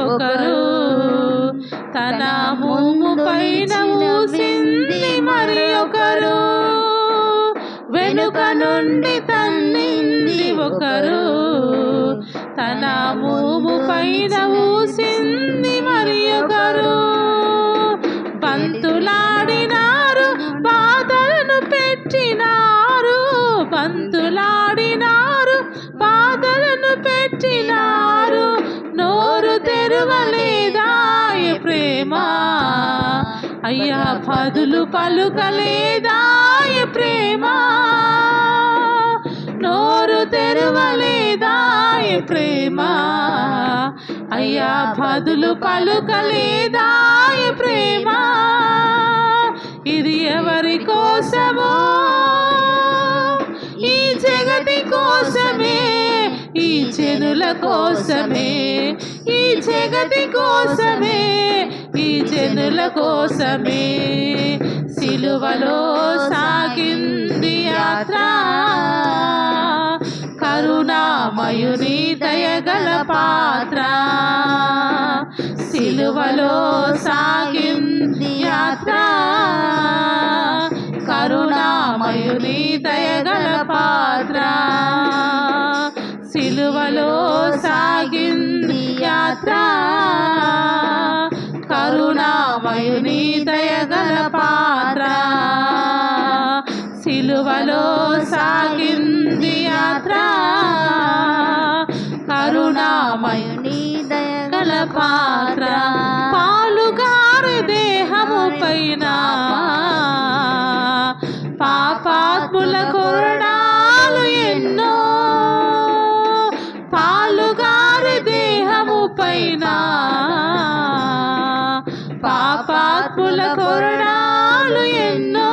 ఒకరు, తన మోము పైన ఊసింది మరి ఒకరు, వెనుక నుండి తన్నింది ఒకరు, తన మోము పైన ఊసింది మరి ఒకరు. బంతులాడినారు, బాధలను పెట్టినారు, బంతులాడినారు, బాధలను పెట్టినారు, నోరు తెరవలేదాయ ప్రేమ, అయ్యా బదులు పలుకలేదాయ ప్రేమ, నోరు తెరవలేదాయ ప్రేమ, అయ్యా బదులు పలుకలేదాయ ప్రేమ. ఇది ఎవరి కోసమో, ఈ జగతి కోసమే, ఈ జనుల కోసమే, ఈ జగతి కోసమే, ఈ జనుల కోసమే. సిలువలో సాగింది యాత్ర, కరుణామయుని దయగల పాత్ర. సిలువలో సాగింది యాత్ర, కరుణామయుని దయగల పాత్ర. సిలువలో సాగింది యాత్ర, కరుణామయుని దయగల పాత్ర. సిలువలో సాగింది యాత్ర, కరుణామయుని దయగల పాత్ర. పాలుగారు దేహము పైన పాపాత్ముల కొరడాలు ఎన్నో, పాలుగారు దేహము పైన పాపాత్ముల కొరడాలు ఎన్నో,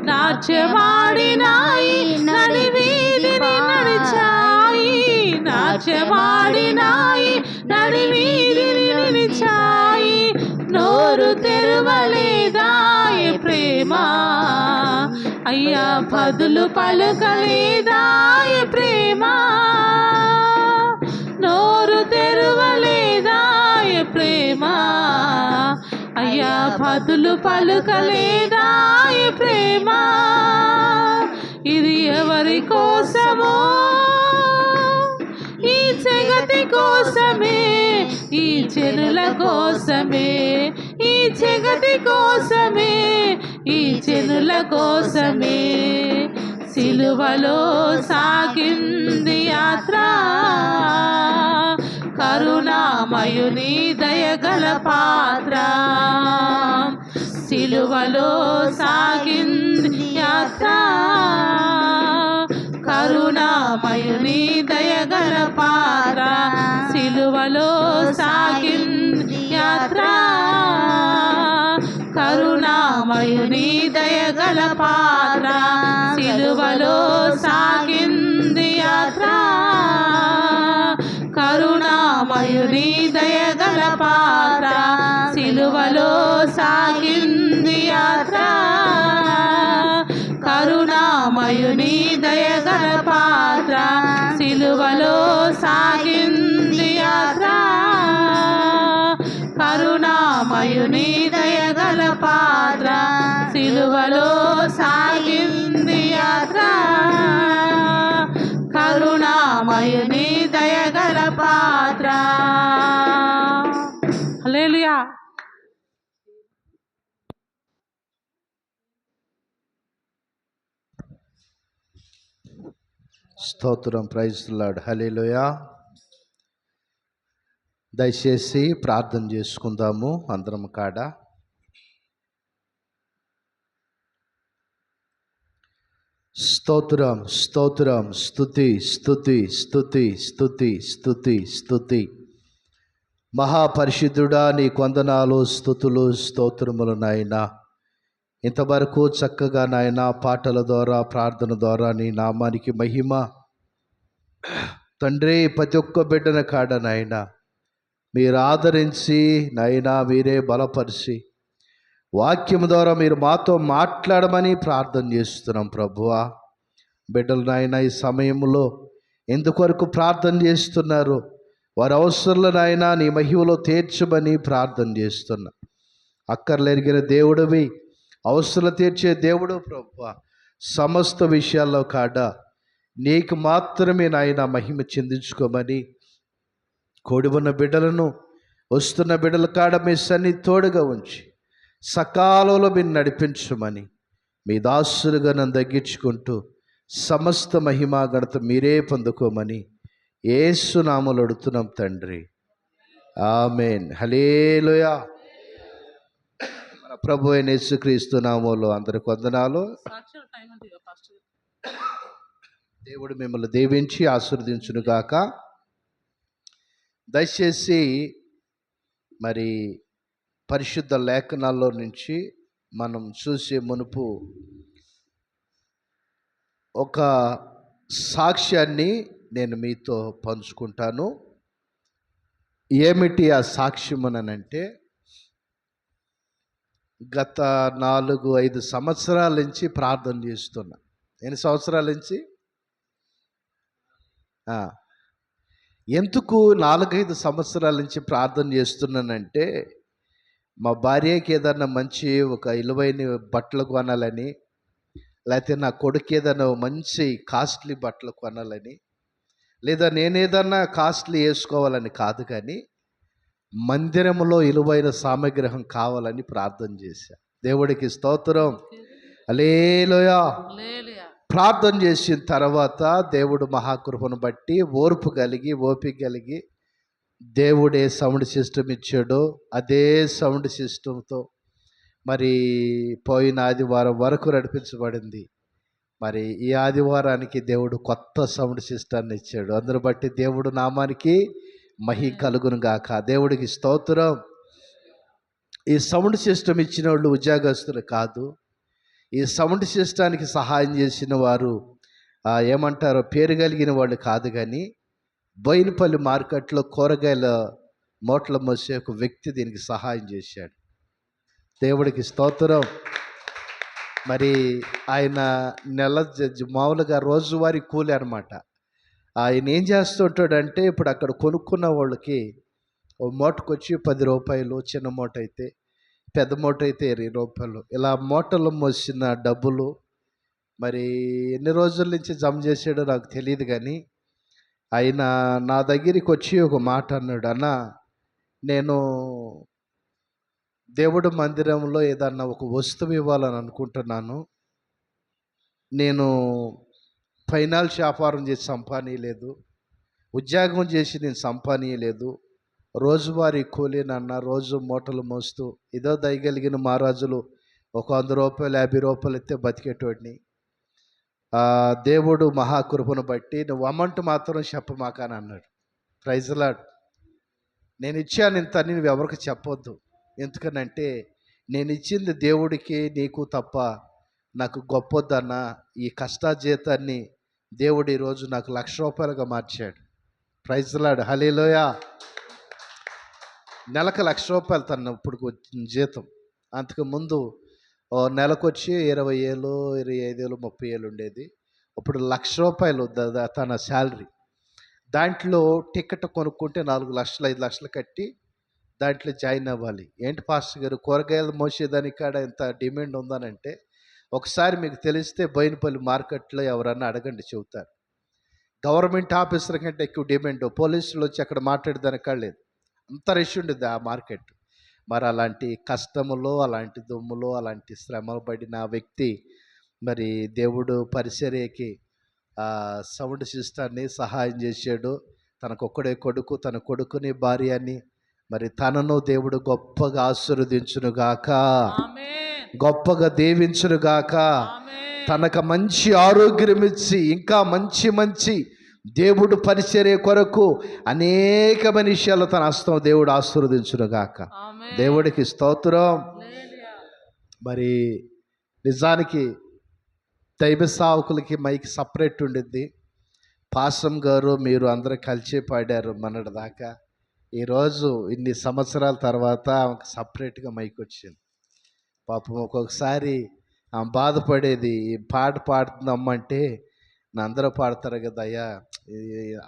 నాట్యమాడినాయి నడివీధిని నడిచాయి, నాట్యమాడినాయి నడివీధిని నడిచాయి, నోరు తెరవలేదాయ ప్రేమ, అయ్యా బదులు పలుకలేదాయ ప్రేమ, నోరు తెరవలేదాయ ప్రేమ, అయ్యా బదులు పలుకలేదాయ ప్రేమ. ఇది ఎవరి కోసమో, ఈ జగతి కోసమే, ఈ జనుల కోసమే, ఈ జగతి కోసమే, ఈ జనుల కోసమే. సిలువలో సాగింది యాత్ర, కరుణామయుని దయగల పాత్ర. సిలువలో సాగింది యాత్ర, కరుణామయుని దయగల పాత్ర. సిలువలో సాగింది యాత్ర, కరుణామయుని దయగల పాత్ర. సిలువలో సాగింది యాత్ర, కరుణామయుని దయగల పాత్ర. సిలువలో సాగింది యాత్ర, కరుణామయుని దయగల పాత్ర. సిలువలో సాగింది యాత్ర, కరుణామయుని దయగల పాత్ర. సిలువలో సాగింది యాత్ర, కరుణామయుని దయగల పాత్ర. హల్లెలూయా. స్తోత్రం. Praise the lord. హల్లెలూయా. దయచేసి ప్రార్థన చేసుకుందాము అందరం కాడ. స్తోత్రం, స్తోత్రం, స్తుతి, స్తుతి, స్తుతి, స్తుతి, స్తుతి, స్తుతి. మహాపరిశుద్ధుడా, నీ వందనాలు, స్తుతులు, స్తోత్రములు నాయనా. ఇంతవరకు చక్కగా నాయన పాటల ద్వారా, ప్రార్థన ద్వారా నీ నామానికి మహిమ. తండ్రి, ప్రతి ఒక్క బిడ్డన కాడ నాయన మీరు ఆదరించి నాయనా మీరే బలపరిచి వాక్యం ద్వారా మీరు మాతో మాట్లాడమని ప్రార్థన చేస్తున్నాం ప్రభువా. బిడ్డలు నాయన ఈ సమయంలో ఎందుకొరకు ప్రార్థన చేస్తున్నారు, వారి అవసరాలను ఆయన నీ మహిమలో తీర్చమని ప్రార్థన చేస్తున్నా. అక్కర్లెరిగిన దేవుడివి, అవసరం తీర్చే దేవుడు ప్రభువా, సమస్త విషయాల్లో కాడ నీకు మాత్రమే నాయన మహిమ చెందించుకోమని, కూడి ఉన్న బిడ్డలను, వస్తున్న బిడ్డల కాడ మీ సన్ని తోడుగా ఉంచి సకాలంలో మీరు నడిపించమని మీ దాసులుగా నన్ను తగ్గించుకుంటూ సమస్త మహిమా ఘనత మీరే పొందుకోమని యేసు నామములో అడుగుతున్నాం తండ్రి, ఆమేన్. హల్లెలూయా. మన ప్రభు అయిన యేసుక్రీస్తు నామములో అందరికి వందనాలు. సాక్షుల టైం ఉంది ఇక ఫస్ట్. దేవుడు మిమ్మల్ని దీవించి ఆశీర్వదించును గాక. దయచేసి మరి పరిశుద్ధ లేఖనాల్లో నుంచి మనం చూసే మునుపు ఒక సాక్ష్యాన్ని నేను మీతో పంచుకుంటాను. ఏమిటి ఆ సాక్ష్యం అనంటే, గత 4-5 సంవత్సరాల నుంచి ప్రార్థన చేస్తున్నా. ఎన్ని సంవత్సరాల నుంచి? ఎందుకు 4-5 సంవత్సరాల నుంచి ప్రార్థన చేస్తున్నానంటే, మా భార్యకి ఏదన్నా మంచి ఒక విలువైన బట్టలు కొనాలని, లేకపోతే నా కొడుకు ఏదైనా మంచి కాస్ట్లీ బట్టలు కొనాలని, లేదా నేనేదన్నా కాస్ట్లీ వేసుకోవాలని కాదు, కానీ మందిరంలో విలువైన సామగ్రహం కావాలని ప్రార్థన చేశా. దేవుడికి స్తోత్రం. హల్లెలూయా. హల్లెలూయా. ప్రార్థన చేసిన తర్వాత దేవుడు మహాకృపను బట్టి ఓర్పు కలిగి, ఓపిక కలిగి దేవుడే సౌండ్ సిస్టమ్ ఇచ్చాడో అదే సౌండ్ సిస్టంతో మరి పోయిన ఆదివారం వరకు నడిపించబడింది. మరి ఈ ఆదివారానికి దేవుడు కొత్త సౌండ్ సిస్టాన్ని ఇచ్చాడు. అందును బట్టి దేవుడు నామానికి మహి కలుగును గాక. దేవుడికి స్తోత్రం. ఈ సౌండ్ సిస్టమ్ ఇచ్చిన వాళ్ళు ఉద్యోగస్తులు కాదు. ఈ సౌండ్ సిస్టానికి సహాయం చేసిన వారు ఏమంటారో పేరు కలిగిన వాళ్ళు కాదు, కానీ బోయినపల్లి మార్కెట్లో కూరగాయల మూటలు మోసే ఒక వ్యక్తి దీనికి సహాయం చేశాడు. దేవుడికి స్తోత్రం. మరి ఆయన మామూలుగా రోజువారీ కూలి అనమాట. ఆయన ఏం చేస్తుంటాడంటే, ఇప్పుడు అక్కడ కొనుక్కున్న వాళ్ళకి ఓ మూటకొచ్చి 10 రూపాయలు, చిన్న మూట అయితే, పెద్ద మూట అయితే 20 రూపాయలు, ఇలా మూటలు మోసిన డబ్బులు మరి ఎన్ని రోజుల నుంచి జమ చేసాడో నాకు తెలియదు, కానీ ఆయన నా దగ్గరికి వచ్చి ఒక మాట అన్నాడు. అన్న, నేను దేవుడు మందిరంలో ఏదన్నా ఒక వస్తువు ఇవ్వాలని అనుకుంటున్నాను. నేను ఫైనాన్స్ వ్యాపారం చేసి సంపాదీయలేదు, ఉద్యోగం చేసి నేను సంపాదీయలేదు, రోజువారీ కూలీనన్న, రోజు మూటలు మోస్తూ ఏదో దయగలిగిన మహారాజులు ఒక 100 రూపాయలు 50 రూపాయలు ఇస్తే బతికేటోడిని. దేవుడు మహాకృపను బట్టి నువ్వు అమౌంట్ మాత్రం చెప్పమాకని అన్నాడు. Praise Lord. నేను ఇచ్చాను ఇంత అని నువ్వు ఎవరికి చెప్పొద్దు. ఎందుకనంటే నేను ఇచ్చింది దేవుడికి నీకు తప్ప నాకు గొప్పదన్న. ఈ కష్టాజీతాన్ని దేవుడు ఈరోజు నాకు 1,00,000 రూపాయలుగా మార్చాడు. Praise lord. హల్లెలూయా. నెలకు 1,00,000 రూపాయలు తన ఇప్పుడు జీతం. అంతకు ముందు నెలకొచ్చి 20,000, 25,000, 30,000 ఉండేది. ఇప్పుడు 1,00,000 రూపాయలు తన శాలరీ. దాంట్లో టికెట్ కొనుక్కుంటే 4 లక్షలు 5 లక్షలు కట్టి దాంట్లో జాయిన్ అవ్వాలి. ఏంటి పాస్టర్ గారు, కూరగాయలు మోసేదానికి కాడ ఎంత డిమాండ్ ఉందనంటే, ఒకసారి మీకు తెలిస్తే బోయినపల్లి మార్కెట్లో ఎవరన్నా అడగండి, చెబుతారు. గవర్నమెంట్ ఆఫీసర్ కంటే ఎక్కువ డిమాండ్. పోలీసులు వచ్చి అక్కడ మాట్లాడేదానికి కాలేదు, అంత రష్ ఉండేది ఆ మార్కెట్. మరి అలాంటి కష్టములో, అలాంటి దుమ్ములో, అలాంటి శ్రమ పడిన వ్యక్తి మరి దేవుడు పరిచర్యకి సౌండ్ సిస్టాన్ని సహాయం చేశాడు. తనకొక్కడే కొడుకు, తన కొడుకుని భార్యని మరి తనను దేవుడు గొప్పగా ఆశీర్వదించునుగాక, గొప్పగా దీవించునుగాక. తనకు మంచి ఆరోగ్యం ఇచ్చి ఇంకా మంచి మంచి దేవుడు పరిచర్య కొరకు అనేకమైన విషయాలు తన హస్తం దేవుడు ఆశీర్వదించునుగాక. దేవుడికి స్తోత్రం. మరి నిజానికి దైవ సావుకులకి మైక్ సపరేట్ ఉండిద్ది. పాసం గారు మీరు అందరూ కలిసి పాడారు మొన్నటి దాకా. ఈరోజు ఇన్ని సంవత్సరాల తర్వాత ఆమెకు సపరేట్గా మైక్ వచ్చింది. పాపం ఒక్కొక్కసారి ఆమె బాధపడేది, ఈ పాట పాడుతుందమ్మంటే నా అందరూ పాడతారు కదా అయ్యా,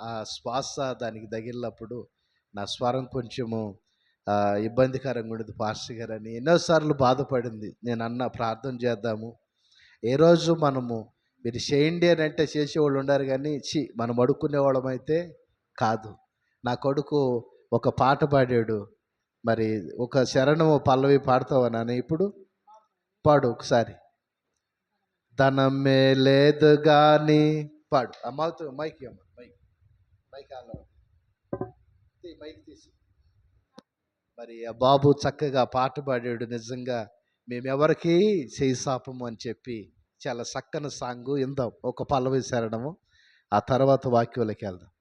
ఆ శ్వాస దానికి తగిలినప్పుడు నా స్వరం కొంచెము ఇబ్బందికరంగా ఉండేది పాస్టర్ గారు అని ఎన్నోసార్లు బాధపడింది. నేను అన్న ప్రార్థన చేద్దాము, ఏ రోజు మనము మీరు చేయండి అని అంటే చేసేవాళ్ళు ఉండారు, కానీ మనం అడుక్కునేవాళ్ళం అయితే కాదు. నా కొడుకు ఒక పాట పాడాడు, మరి ఒక శరణము పల్లవి పాడతావా నాన్న? ఇప్పుడు పాడు ఒకసారి. ధనమే లేదు కానీ పాడు. అమ్మతో మైక్ అమ్మ, మైక్ మైక్ ఆన్లో మైక్ తీసి. మరి ఆ బాబు చక్కగా పాట పాడాడు. నిజంగా మేమెవరికి చేయి శాపము అని చెప్పి చాలా చక్కని సాంగు ఇందాం, ఒక పల్లవి శరణము, ఆ తర్వాత వాక్యంలోకి వెళ్దాం.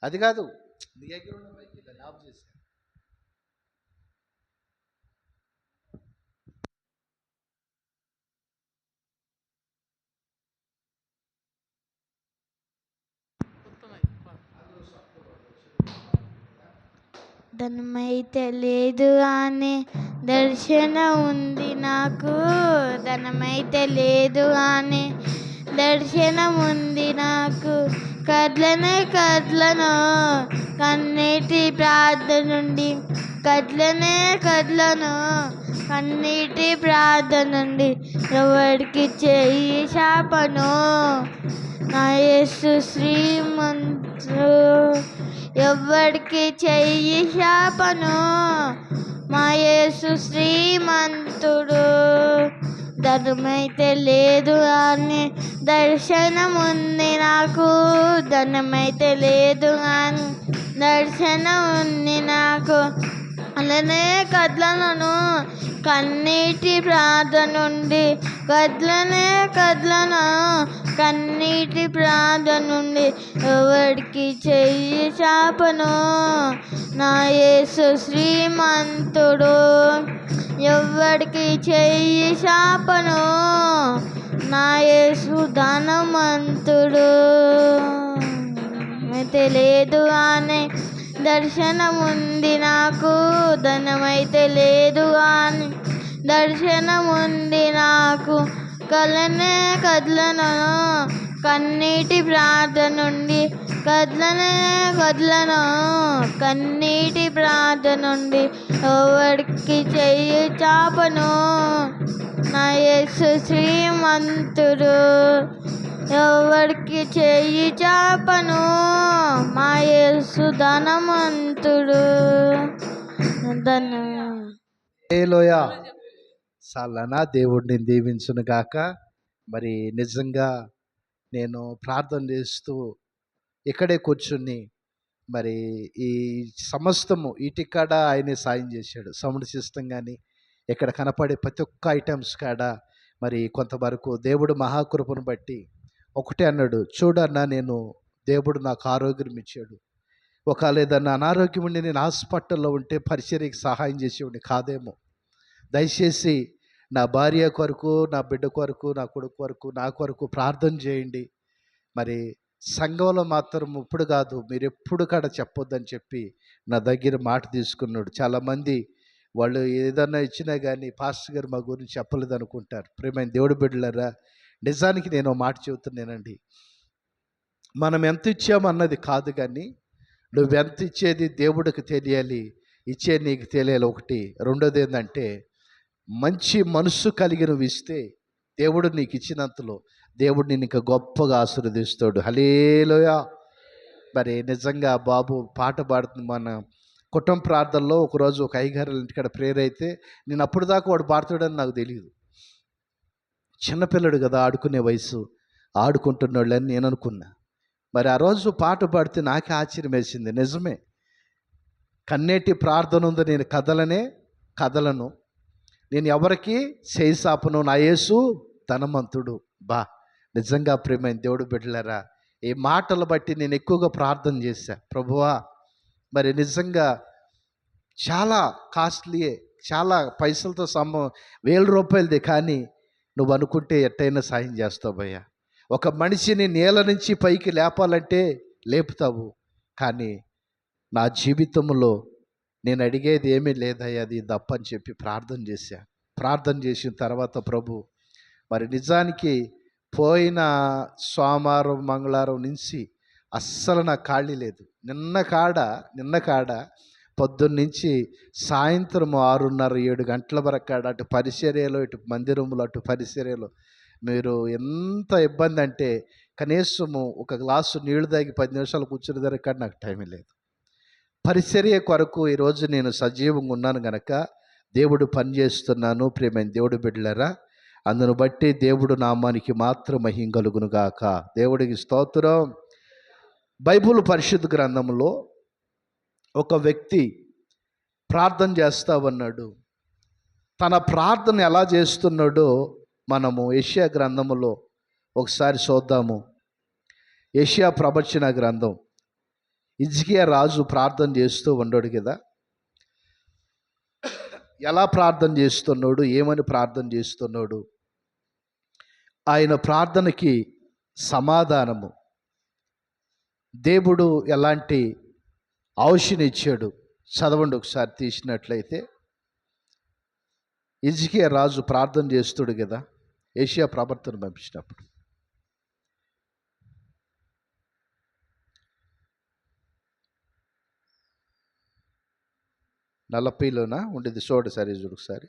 అది కాదు, నీ దగ్గర ఉన్న మైక్ దాన్ని ఆఫ్ చేసి. ధనమైతే లేదు అని దర్శనం ఉంది నాకు, ధనమైతే లేదు అని దర్శనం ఉంది నాకు. కడ్లను కన్నీటి ప్రార్థన నుండి, కడ్లను కన్నీటి ప్రార్థన నుండి ఎవరికి చెయ్యి శాపను. నా యేసు శ్రీమంతుడు, ఎవరికి చెయ్యి శాపను. మా యేసు శ్రీమంతుడు. ధనమైతే లేదు అని దర్శనం ఉంది నాకు, ధనమైతే లేదు అని దర్శనం ఉంది నాకు. అలానే కడ్లను కన్నీటి ప్రార్థన నుండి, కడ్లను కన్నీటి ప్రార్థన నుండి ఎవరికి చెయ్యి శాపను. నా యేసు శ్రీమంతుడు, ఎవరికి చెయ్యి శాపను. నా యేసు ధనవంతుడు. అయితే లేదు అని దర్శనం ఉంది నాకు, ధనమైతే లేదు అని దర్శనం ఉంది నాకు. కడ్లను కన్నీటి ప్రార్థన నుండి, కడ్లను కన్నీటి ప్రార్థన నుండి ఎవరికి చెయ్యి చాపను. నా యేసు శ్రీమంతుడు, ఎవరికి చెయ్యి చాపను. మా యేసు ధనవంతుడు. హల్లెలూయా. సాలనా దేవుడిని దీవించును గాక. మరి నిజంగా నేను ప్రార్థన చేస్తూ ఇక్కడే కూర్చుని, మరి ఈ సమస్తము ఇటికాడ ఆయనే సాయం చేశాడు. సౌండ్ సిస్టమ్ కానీ ఇక్కడ కనపడే ప్రతి ఒక్క ఐటమ్స్ కాడ మరి కొంతవరకు దేవుడు మహాకృపను బట్టి ఒకటే అన్నాడు, చూడన్నా నేను దేవుడు నాకు ఆరోగ్యం ఇచ్చాడు, ఒకవేళ ఏదన్నా అనారోగ్యం ఉండి నేను హాస్పిటల్లో ఉంటే పరిచర్యకి సహాయం చేసేవాడిని కాదేమో. దయచేసి నా భార్య కొరకు, నా బిడ్డ కొరకు, నా కొడుకు కొరకు, నా కొరకు ప్రార్థన చేయండి. మరి సంఘంలో మాత్రం ఇప్పుడు కాదు, మీరు ఎప్పుడు కాడ చెప్పొద్దని చెప్పి నా దగ్గర మాట తీసుకున్నాడు. చాలామంది వాళ్ళు ఏదన్నా ఇచ్చినా కానీ పాస్టర్ గారు మా గురించి చెప్పలేదు అనుకుంటారు. ప్రేమైన దేవుడు బిడ్డలారా, నిజానికి నేను మాట చెబుతున్నానండి. మనం ఎంత ఇచ్చామన్నది కాదు, కానీ నువ్వెంత ఇచ్చేది దేవుడికి తెలియాలి, ఇచ్చే నీకు తెలియాలి. ఒకటి. రెండోది ఏంటంటే, మంచి మనసు కలిగి నువ్వు ఇస్తే దేవుడు నీకు ఇచ్చినంతలో దేవుడు నిన్ను ఇంకా గొప్పగా ఆశీర్వదిస్తాడు. హల్లెలూయా. మరి నిజంగా బాబు పాట పాడుతుంది. మన కుటుంబ ప్రార్థనలో ఒకరోజు ఒక అయ్యగారు ఇంటికాడ ప్రేయర్ అయితే, నేను అప్పుడు దాకా వాడు పాడుతాడని నాకు తెలియదు. చిన్నపిల్లడు కదా, ఆడుకునే వయసు, ఆడుకుంటున్నాళ్ళని నేను అనుకున్నా. మరి ఆ రోజు పాట పాడితే నాకే ఆశ్చర్యం వేసింది. నిజమే, కన్నేటి ప్రార్థన ఉంది, నేను కదలను, నేను ఎవరికి చేయి సాపను, నా యేసు ధనవంతుడు. నిజంగా ప్రియమైన దేవుడు బిడ్డలారా, ఈ మాటలు బట్టి నేను ఎక్కువగా ప్రార్థన చేశా. ప్రభువా, మరి నిజంగా చాలా కాస్ట్లీయే, చాలా పైసలతో 1000 రూపాయలది, కానీ నువ్వు అనుకుంటే ఎట్టయినా సాయం చేస్తావు భయ్యా. ఒక మనిషిని నేల నుంచి పైకి లేపాలంటే లేపుతావు, కానీ నా జీవితంలో నేను అడిగేది ఏమీ లేదయ్యా, అది తప్పని చెప్పి ప్రార్థన చేశా. ప్రార్థన చేసిన తర్వాత ప్రభు మరి నిజానికి పోయిన సోమవారం మంగళవారం నుంచి అస్సలు నాకు ఖాళీ లేదు. నిన్న కాడ పొద్దున్నుంచి సాయంత్రం 6:30-7 గంటల వరకు కాడ అటు పరిచర్యలో ఇటు మందిరంలో అటు పరిచర్యలో మీరు ఎంత ఇబ్బంది అంటే కనీసము ఒక గ్లాసు నీళ్లు తాగి 10 నిమిషాలు కూర్చుని దగ్గర నాకు టైం లేదు. పరిచర్య కొరకు ఈరోజు నేను సజీవంగా ఉన్నాను గనక దేవుడు పని చేస్తున్నాను. ప్రియమైన దేవుడు బిడ్డలారా, అందును బట్టి దేవుడు నామానికి మాత్రం మహిమ కలుగును గాక. దేవుడికి స్తోత్రం. బైబిల్ పరిశుద్ధ గ్రంథంలో ఒక వ్యక్తి ప్రార్థన చేస్తా ఉన్నాడు. తన ప్రార్థన ఎలా చేస్తున్నాడో మనము యెషయా గ్రంథములో ఒకసారి చూద్దాము. యెషయా ప్రవచన గ్రంథం. హిజ్కియా రాజు ప్రార్థన చేస్తూ ఉన్నాడు కదా. ఎలా ప్రార్థన చేస్తున్నాడు, ఏమని ప్రార్థన చేస్తున్నాడు, ఆయన ప్రార్థనకి సమాధానము దేవుడు ఎలాంటి ఔషధినిచ్చాడు చదవండి ఒకసారి తీసినట్లయితే. హిజ్కియా రాజు ప్రార్థన చేస్తుడు కదా యెషయా ప్రవక్తను పంపించినప్పుడు. నలభైలోనా ఉండేది చూడు సరే చూడు ఒకసారి.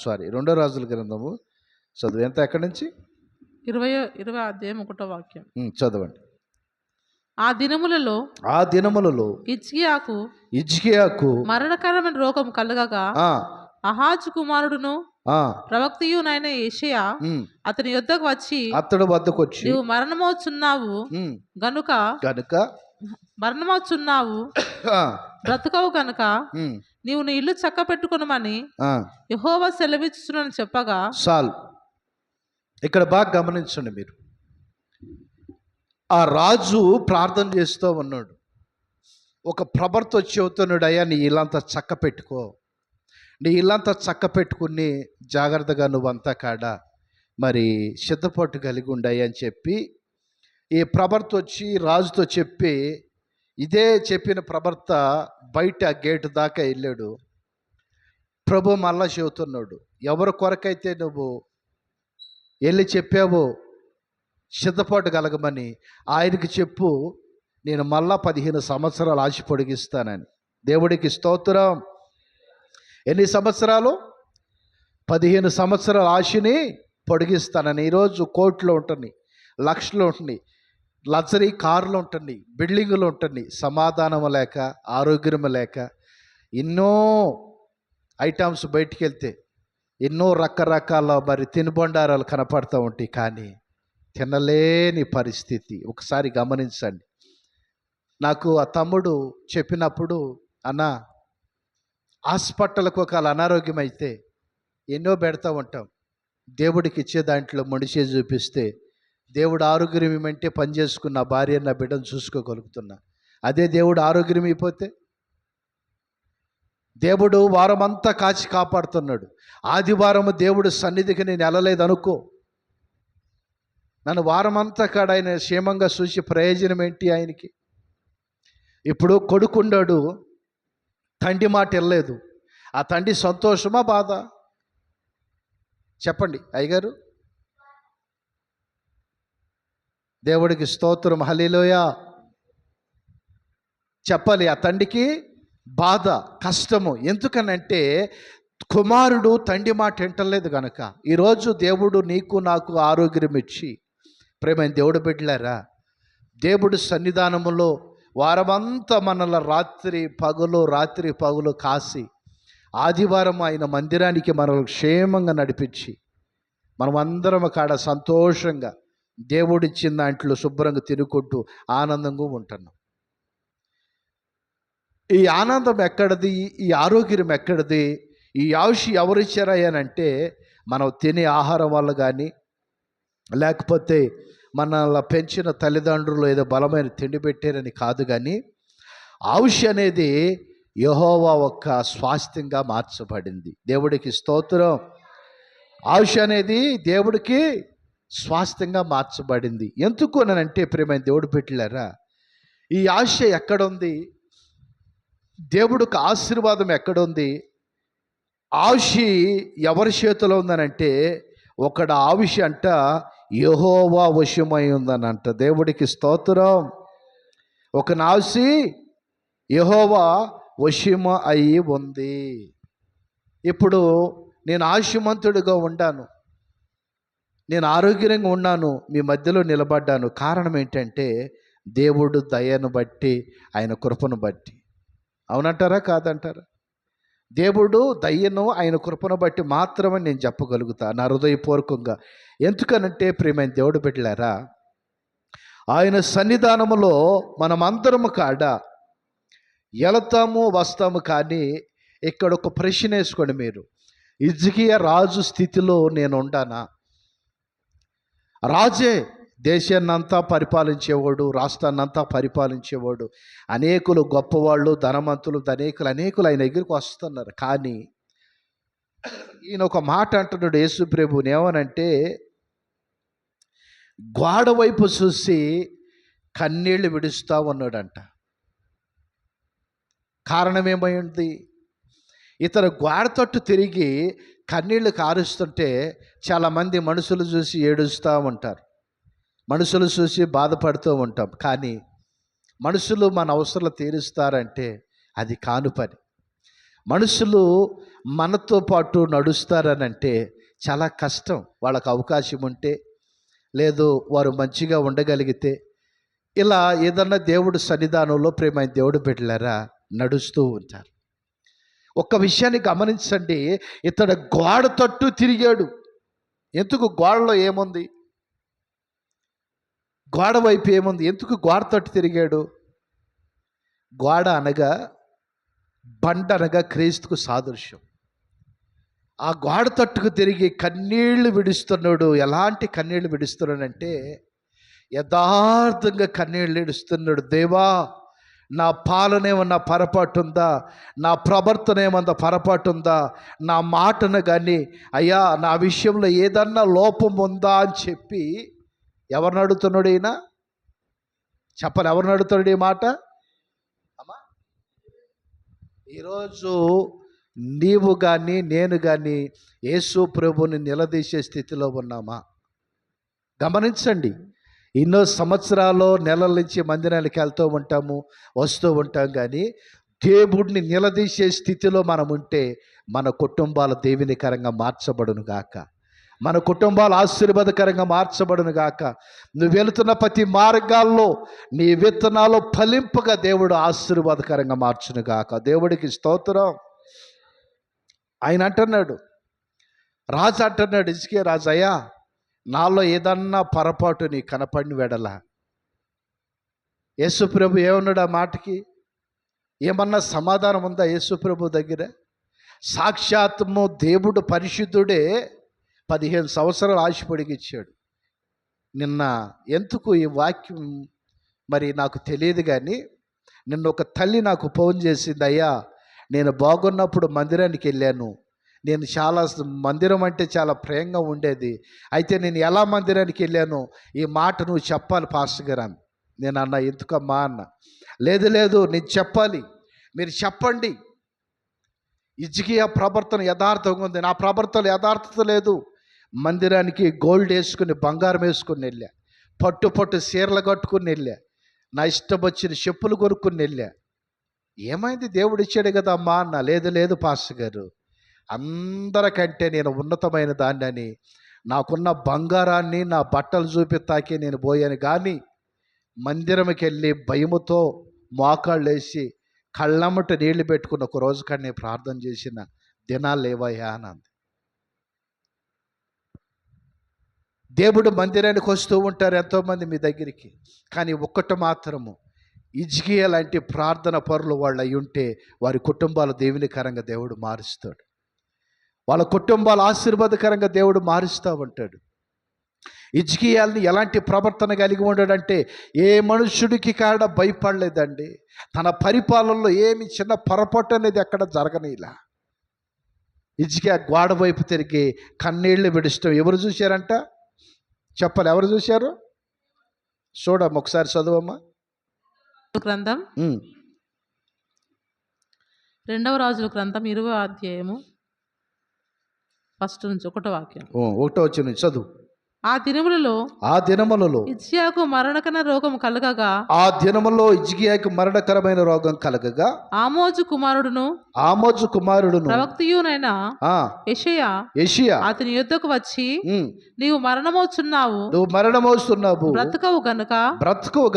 సారీ 2 రాజుల గ్రంథము చదువు. ఎంత ఎక్కడి నుంచి? 20 అధ్యాయం 1వ వాక్యం. చదవండి. ఆ దినములలో హిజ్కియాకు మరణకరమైన రోగం కలగగా ఆహాజు కుమారుడును ప్రవక్తయునైన యెషయా అతని యొద్దకు వచ్చి నీవు మరణమవుచున్నావు గనుక బ్రతుకవు గనుక నీవు నీ ఇల్లు చక్క పెట్టుకునమని యెహోవా సెలవిచ్చుచునని చెప్పగా సాల్. ఇక్కడ బాగా గమనించండి మీరు. ఆ రాజు ప్రార్థన చేస్తూ ఉన్నాడు. ఒక ప్రవర్త వచ్చి చెబుతున్నాడు, అయ్యా నీ ఇల్లంతా చక్క పెట్టుకో, నీ ఇల్లంతా చక్క పెట్టుకుని జాగ్రత్తగా నువ్వంతా కాడ మరి సిద్ధపాటు కలిగి ఉండయి అని చెప్పి ఈ ప్రవర్త వచ్చి రాజుతో చెప్పి, ఇదే చెప్పిన ప్రవర్త బయట గేటు దాకా వెళ్ళాడు. ప్రభు మళ్ళా చెబుతున్నాడు, ఎవరి కొరకైతే నువ్వు వెళ్ళి చెప్పావో సిద్ధపాటు కలగమని ఆయనకి చెప్పు, నేను మళ్ళా 15 సంవత్సరాలు ఆశ పొడిగిస్తానని. దేవుడికి స్తోత్రం. ఎన్ని సంవత్సరాలు? 15 సంవత్సరాల ఆశని పొడిగిస్తానని. ఈరోజు కోట్లు ఉంటుంది, లక్షలు ఉంటుంది, లగ్జరీ కార్లు ఉంటుంది, బిల్డింగులు ఉంటుంది, సమాధానం లేక ఆరోగ్యం లేక ఎన్నో ఐటమ్స్ బయటికి వెళ్తే ఎన్నో రకరకాల మరి తినుబండారాలు కనపడుతూ ఉంటాయి, కానీ తినలేని పరిస్థితి. ఒకసారి గమనించండి. నాకు ఆ తమ్ముడు చెప్పినప్పుడు, అన్న హాస్పిటల్కి ఒకవేళ అనారోగ్యం అయితే ఎన్నో పెడతా ఉంటాం, దేవుడికి ఇచ్చే దాంట్లో మనిషి చూపిస్తే దేవుడు ఆరోగ్యం ఏమంటే పని చేసుకున్న భార్య నా బిడ్డను చూసుకోగలుగుతున్నా. అదే దేవుడు ఆరోగ్యం అయిపోతే, దేవుడు వారమంతా కాచి కాపాడుతున్నాడు, ఆదివారం దేవుడు సన్నిధికి నేను వెళ్ళలేదు అనుకో, నన్ను వారమంతా కాడ ఆయన క్షేమంగా చూసి ప్రయోజనం ఏంటి ఆయనకి? ఇప్పుడు కొడుకున్నాడు, తండ్రి మాట వెళ్ళలేదు, ఆ తండ్రి సంతోషమా బాధ? చెప్పండి అయ్యగారు. దేవుడికి స్తోత్రం, హల్లెలూయా చెప్పాలి. ఆ తండ్రికి బాధ, కష్టము. ఎందుకనంటే కుమారుడు తండ్రి మాట వింటలేదు కనుక. ఈరోజు దేవుడు నీకు నాకు ఆరోగ్యం ఇచ్చి, ప్రేమైన దేవుడు బిడ్డలారా, దేవుడు సన్నిధానములో వారమంతా మనల రాత్రి పగలు కాసి ఆదివారం ఆయన మందిరానికి మనల్ని క్షేమంగా నడిపించి మనమందరం కాడ సంతోషంగా దేవుడిచ్చిన దాంట్లో శుభ్రంగా తిరుగుకుంటూ ఆనందంగా ఉంటున్నాం. ఈ ఆనందం ఎక్కడిది? ఈ ఆరోగ్యం ఎక్కడిది? ఈ ఆయుష్ ఎవరిచ్చారయ్యానంటే మనం తినే ఆహారం వల్ల కానీ, లేకపోతే మనల్ని పెంచిన తల్లిదండ్రులు ఏదో బలమైన తిండి పెట్టారని కాదు, కానీ ఆయుష్ అనేది యెహోవా ఒక్క స్వాస్థ్యంగా మార్చబడింది. దేవుడికి స్తోత్రం. ఆయుష్ అనేది దేవుడికి స్వాస్థ్యంగా మార్చబడింది. ఎందుకు అనంటే ప్రియమైన దేవుడు బిడ్డలారా, ఈ ఆశ ఎక్కడుంది? దేవుడికి ఆశీర్వాదం ఎక్కడుంది? ఆశ ఎవరి చేతిలో ఉందనంటే ఒకడు ఆవిష అంట యెహోవా వశమై ఉందనంట. దేవుడికి స్తోత్రం. ఒక నాసి యెహోవా వశమ అయి ఉంది. ఇప్పుడు నేను ఆశమంతుడిగా ఉన్నాను, నేను ఆరోగ్యంగా ఉన్నాను, మీ మధ్యలో నిలబడ్డాను. కారణం ఏంటంటే దేవుడు దయను బట్టి, ఆయన కృపను బట్టి. అవునంటారా కాదంటారా? దేవుడు దయ్యను ఆయన కృపను బట్టి మాత్రమే నేను చెప్పగలుగుతా నా హృదయపూర్వకంగా. ఎందుకనంటే ప్రియమైన దేవుడు బిడ్డలారా, ఆయన సన్నిధానములో మనమందరము కాడ వెళతాము వస్తాము. కానీ ఇక్కడ ఒక ప్రశ్న వేసుకోండి మీరు, హిజ్కియా రాజు స్థితిలో నేను ఉండానా? రాజే దేశాన్నంతా పరిపాలించేవాడు, రాష్ట్రాన్నంతా పరిపాలించేవాడు, అనేకులు గొప్పవాళ్ళు, ధనవంతులు, అనేకులు ఆయన దగ్గరికి వస్తున్నారు. కానీ ఈయన ఒక మాట అంటున్నాడు యేసు ప్రభువుని, ఏమనంటే గోడ వైపు చూసి కన్నీళ్లు విడుస్తా ఉన్నాడంట. కారణం ఏమైంది? ఇతర గోడ తట్టు తిరిగి కన్నీళ్లు కారుస్తుంటే చాలామంది మనుషులు చూసి ఏడుస్తూ ఉంటారు, మనుషులు చూసి బాధపడుతూ ఉంటాం. కానీ మనుషులు మన అవసరాలు తీరుస్తారంటే అది కాను పని. మనుషులు మనతో పాటు నడుస్తారనంటే చాలా కష్టం. వాళ్ళకు అవకాశం ఉంటే, లేదు వారు మంచిగా ఉండగలిగితే, ఇలా ఏదన్నా దేవుడు సన్నిధానంలో ప్రేమైన దేవుడు బిడ్డలారా నడుస్తూ ఉంటారు. ఒక్క విషయాన్ని గమనించండి, ఇతడు గోడ తట్టు తిరిగాడు. ఎందుకు? గోడలో ఏముంది? గోడ వైపు ఏముంది? ఎందుకు గోడ తట్టు తిరిగాడు? గోడ అనగా, బండ అనగా క్రీస్తుకు సాదృశ్యం. ఆ గోడ తట్టుకు తిరిగి కన్నీళ్లు విడుస్తున్నాడు. ఎలాంటి కన్నీళ్లు విడుస్తున్నాడంటే యథార్థంగా కన్నీళ్లు విడుస్తున్నాడు. దేవా, నా పాలనేమన్నా పొరపాటు ఉందా? నా ప్రవర్తన ఏమన్నా పొరపాటు ఉందా? నా మాటను కానీ అయ్యా నా విషయంలో ఏదన్నా లోపం ఉందా అని చెప్పి ఎవరిని అడుగుతున్నాడు ఈయన? చెప్పాలి, ఎవరిని అడుగుతున్నాడు ఈ మాట? అమ్మా, ఈరోజు నీవు కానీ నేను కానీ యేసు ప్రభువుని నిలదీసే స్థితిలో ఉన్నామా? గమనించండి. ఎన్నో సంవత్సరాలు నెలల నుంచి మందిరానికి వెళ్తూ ఉంటాము, వస్తూ ఉంటాం. కానీ దేవుడిని నిలదీసే స్థితిలో మనం ఉంటే మన కుటుంబాలు దీవెనకరంగా మార్చబడును గాక, మన కుటుంబాలు ఆశీర్వాదకరంగా మార్చబడును గాక. నువ్వు వెళుతున్న ప్రతి మార్గాల్లో నీ విత్తనాలు ఫలింపగా దేవుడు ఆశీర్వాదకరంగా మార్చును గాక. దేవుడికి స్తోత్రం. ఆయన అంటున్నాడు, రాజు అంటున్నాడు, హిజ్కియా రాజు, అయ్యా నాలో ఏదన్నా పొరపాటు నీ కనపడిన వెడల. యేసు ప్రభు ఏమన్నాడు ఆ మాటకి? ఏమన్నా సమాధానం ఉందా యేసు ప్రభు దగ్గర? సాక్షాత్ము దేవుడు పరిశుద్ధుడే 15 సంవత్సరాలు ఆశపడిగిచ్చాడు. నిన్న ఎందుకు ఈ వాక్యం మరి నాకు తెలియదు, కానీ నిన్న ఒక తల్లి నాకు ఫోన్ చేసింది, అయ్యా నేను బాగున్నప్పుడు మందిరానికి వెళ్ళాను, నేను చాలా మందిరం అంటే చాలా ప్రేమగా ఉండేది, అయితే నేను ఎలా మందిరానికి వెళ్ళాను ఈ మాట నువ్వు చెప్పాలి పాస్టర్ గారు అని. నేను అన్నా, ఎందుకమ్మా అన్న. లేదు నేను చెప్పాలి, మీరు చెప్పండి. హిజ్కియా ప్రవర్తన యథార్థంగా ఉంది, నా ప్రవర్తన యథార్థత లేదు. మందిరానికి గోల్డ్ వేసుకుని, బంగారం వేసుకుని వెళ్ళా, పట్టు చీరలు కట్టుకుని వెళ్ళా, నా ఇష్టం వచ్చిన చెప్పులు కొనుక్కుని వెళ్ళా. ఏమైంది? దేవుడు ఇచ్చాడు కదా అమ్మా అన్న. లేదు పాస్టర్ గారు, అందరికంటే నేను ఉన్నతమైన దాన్ని అని నాకున్న బంగారాన్ని నా బట్టలు చూపిస్తాకే నేను పోయాను. కానీ మందిరంకి వెళ్ళి భయముతో మోకాళ్ళు వేసి కళ్ళమ్మట నీళ్లు పెట్టుకున్న ఒక రోజు కానీ నేను ప్రార్థన చేసిన దినాలు లేవయ్యా అని అంది. దేవుడు మందిరానికి వస్తూ ఉంటారు ఎంతోమంది మీ దగ్గరికి, కానీ ఒక్కటి మాత్రము హిజ్కియా లాంటి ప్రార్థన పరులు వాళ్ళు అయి ఉంటే వారి కుటుంబాలు దేవునికరంగా దేవుడు మారుస్తాడు, వాళ్ళ కుటుంబాలు ఆశీర్వాదకరంగా దేవుడు మారుస్తూ ఉంటాడు. హిజ్కియాని ఎలాంటి ప్రవర్తన కలిగి ఉన్నాడంటే ఏ మనుషుడికి కాడ భయపడలేదండి. తన పరిపాలనలో ఏమి చిన్న పొరపాటు అనేది ఎక్కడ జరగనిలా. హిజ్కియా గోడ వైపు తిరిగి కన్నీళ్లు విడుస్తాం. ఎవరు చూశారంట? చెప్పాలి, ఎవరు చూశారు? చూడమ్మ, ఒకసారి చదువమ్మా. గ్రంథం 2వ రాజుల గ్రంథం 20వ అధ్యాయము ఫస్ట్ నుంచి ఒకటో వాక్యం. ఒకటో వచ్చిన చదువు. ఆ దినములలో ఆ దినములలో హిజ్కియాకు మరణకర రోగం కలగగా ఆ దినములో హిజ్కియాకు మరణకరమైన రోగం కలగగా ఆమోజు కుమారుడును ఆమోజు కుమారుడును ప్రవక్తయునైన ఆ యెషయా అతని యుద్ధకు వచ్చి, నీవు మరణమవుచున్నావు, నువ్వు మరణమవుతున్నావు, బ్రతుకవు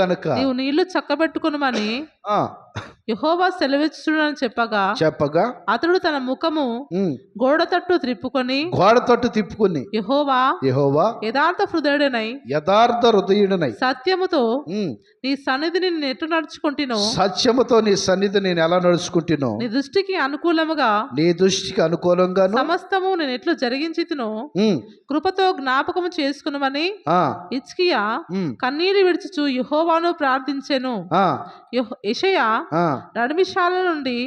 గనుక నీవు నీళ్లు చక్కబెట్టుకునమని యెహోవా సెలవిచ్చునని చెప్పగా అతడు తన ముఖము గోడ తట్టు తిప్పుకొని యెహోవా యథార్థ హృదయుడనై సత్యముతో నీ సన్నిధిని నేను ఎట్లు నడుచుకుంటున్నాను, సత్యముతో నీ సన్నిధి నేను ఎలా నడుచుకుంటున్నాను, నీ దృష్టికి అనుకూలంగా సమస్తము నేను ఎట్లు జరిగించితునో కృపతో జ్ఞాపకము చేసుకునమని హిజ్కియా కన్నీరు విడిచుచు యెహోవాను ప్రార్థించెను. యెషయా నడిమిశాల నుండి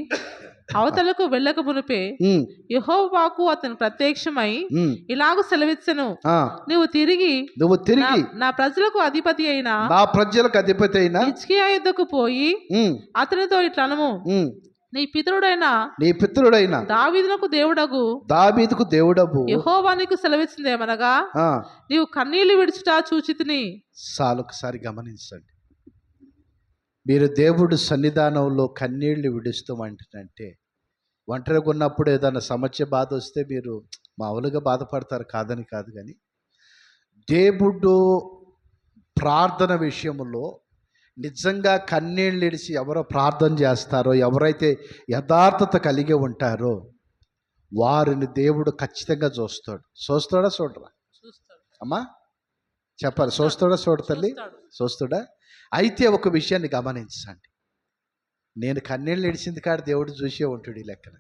అవతలకు వెళ్ళక మునిపే యెహోవాకు అతను ప్రత్యక్షమై ఇలాగూ సెలవిచ్చెను, నువ్వు తిరిగి నా ప్రజలకు అధిపతి అయిన హిజ్కియా యుద్ధకు పోయి అతనితో ఇట్లనము, నీ పితరుడైన దావీదుకు దేవుడగు యెహోవా నీకు సెలవిచ్చిందేమనగా, నీవు కన్నీళ్లు విడుచుట చూచితిని. ఒకసారి గమనించండి. మీరు దేవుడు సన్నిధానంలో కన్నీళ్లు విడుస్తామంటే, ఒంటరిగా ఉన్నప్పుడు ఏదైనా సమస్య బాధ వస్తే మీరు మామూలుగా బాధపడతారు, కాదని కాదు, కానీ దేవుడు ప్రార్థన విషయంలో నిజంగా కన్నీళ్ళు ఇడిచి ఎవరో ప్రార్థన చేస్తారో, ఎవరైతే యథార్థత కలిగి ఉంటారో వారిని దేవుడు ఖచ్చితంగా చూస్తాడా చూడరా అమ్మా చెప్పాలి, చూస్తాడా తల్లి చూస్తాడా? అయితే ఒక విషయాన్ని గమనించండి, నేను కన్నీళ్ళు ఇడిచింది కాదు దేవుడు చూసే ఉంటాడు ఈ లెక్కన.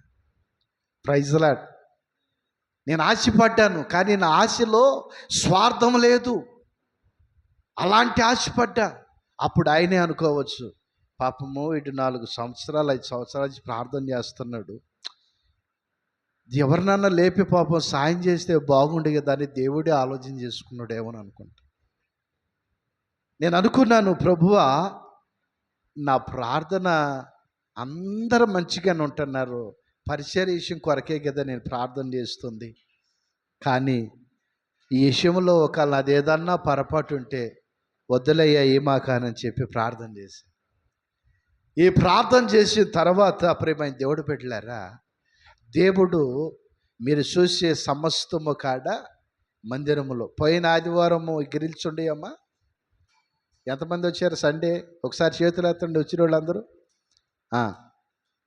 Praise Lord. నేను ఆశపడ్డాను, కానీ నా ఆశలో స్వార్థం లేదు, అలాంటి ఆశపడ్డా. అప్పుడు ఆయనే అనుకోవచ్చు, పాపము వీడు 5 సంవత్సరాలు 5 సంవత్సరాల నుంచి ప్రార్థన చేస్తున్నాడు, ఎవరినన్నా లేపి పాపం సాయం చేస్తే బాగుండే కదా అని దేవుడే ఆలోచన చేసుకున్నాడు ఏమో అనుకుంటా. నేను అనుకున్నాను, ప్రభువా నా ప్రార్థన అందరూ మంచిగానే ఉంటున్నారు, పరిచర్య విషయం కొరకే కదా నేను ప్రార్థన చేస్తుంది, కానీ ఈ విషయంలో ఒకవేళ అదేదన్నా పొరపాటు ఉంటే వద్దులయ్యా ఏమాకానని చెప్పి ప్రార్థన చేసి, ఈ ప్రార్థన చేసిన తర్వాత ప్రేమైన దేవుడు పెట్టారా, దేవుడు మీరు చూసే సమస్తము కాడ మందిరములో పోయిన ఆదివారము గిరిల్చుండి అమ్మా, ఎంతమంది వచ్చారు సండే? ఒకసారి చేతులు ఎత్తండి వచ్చిన వాళ్ళందరూ.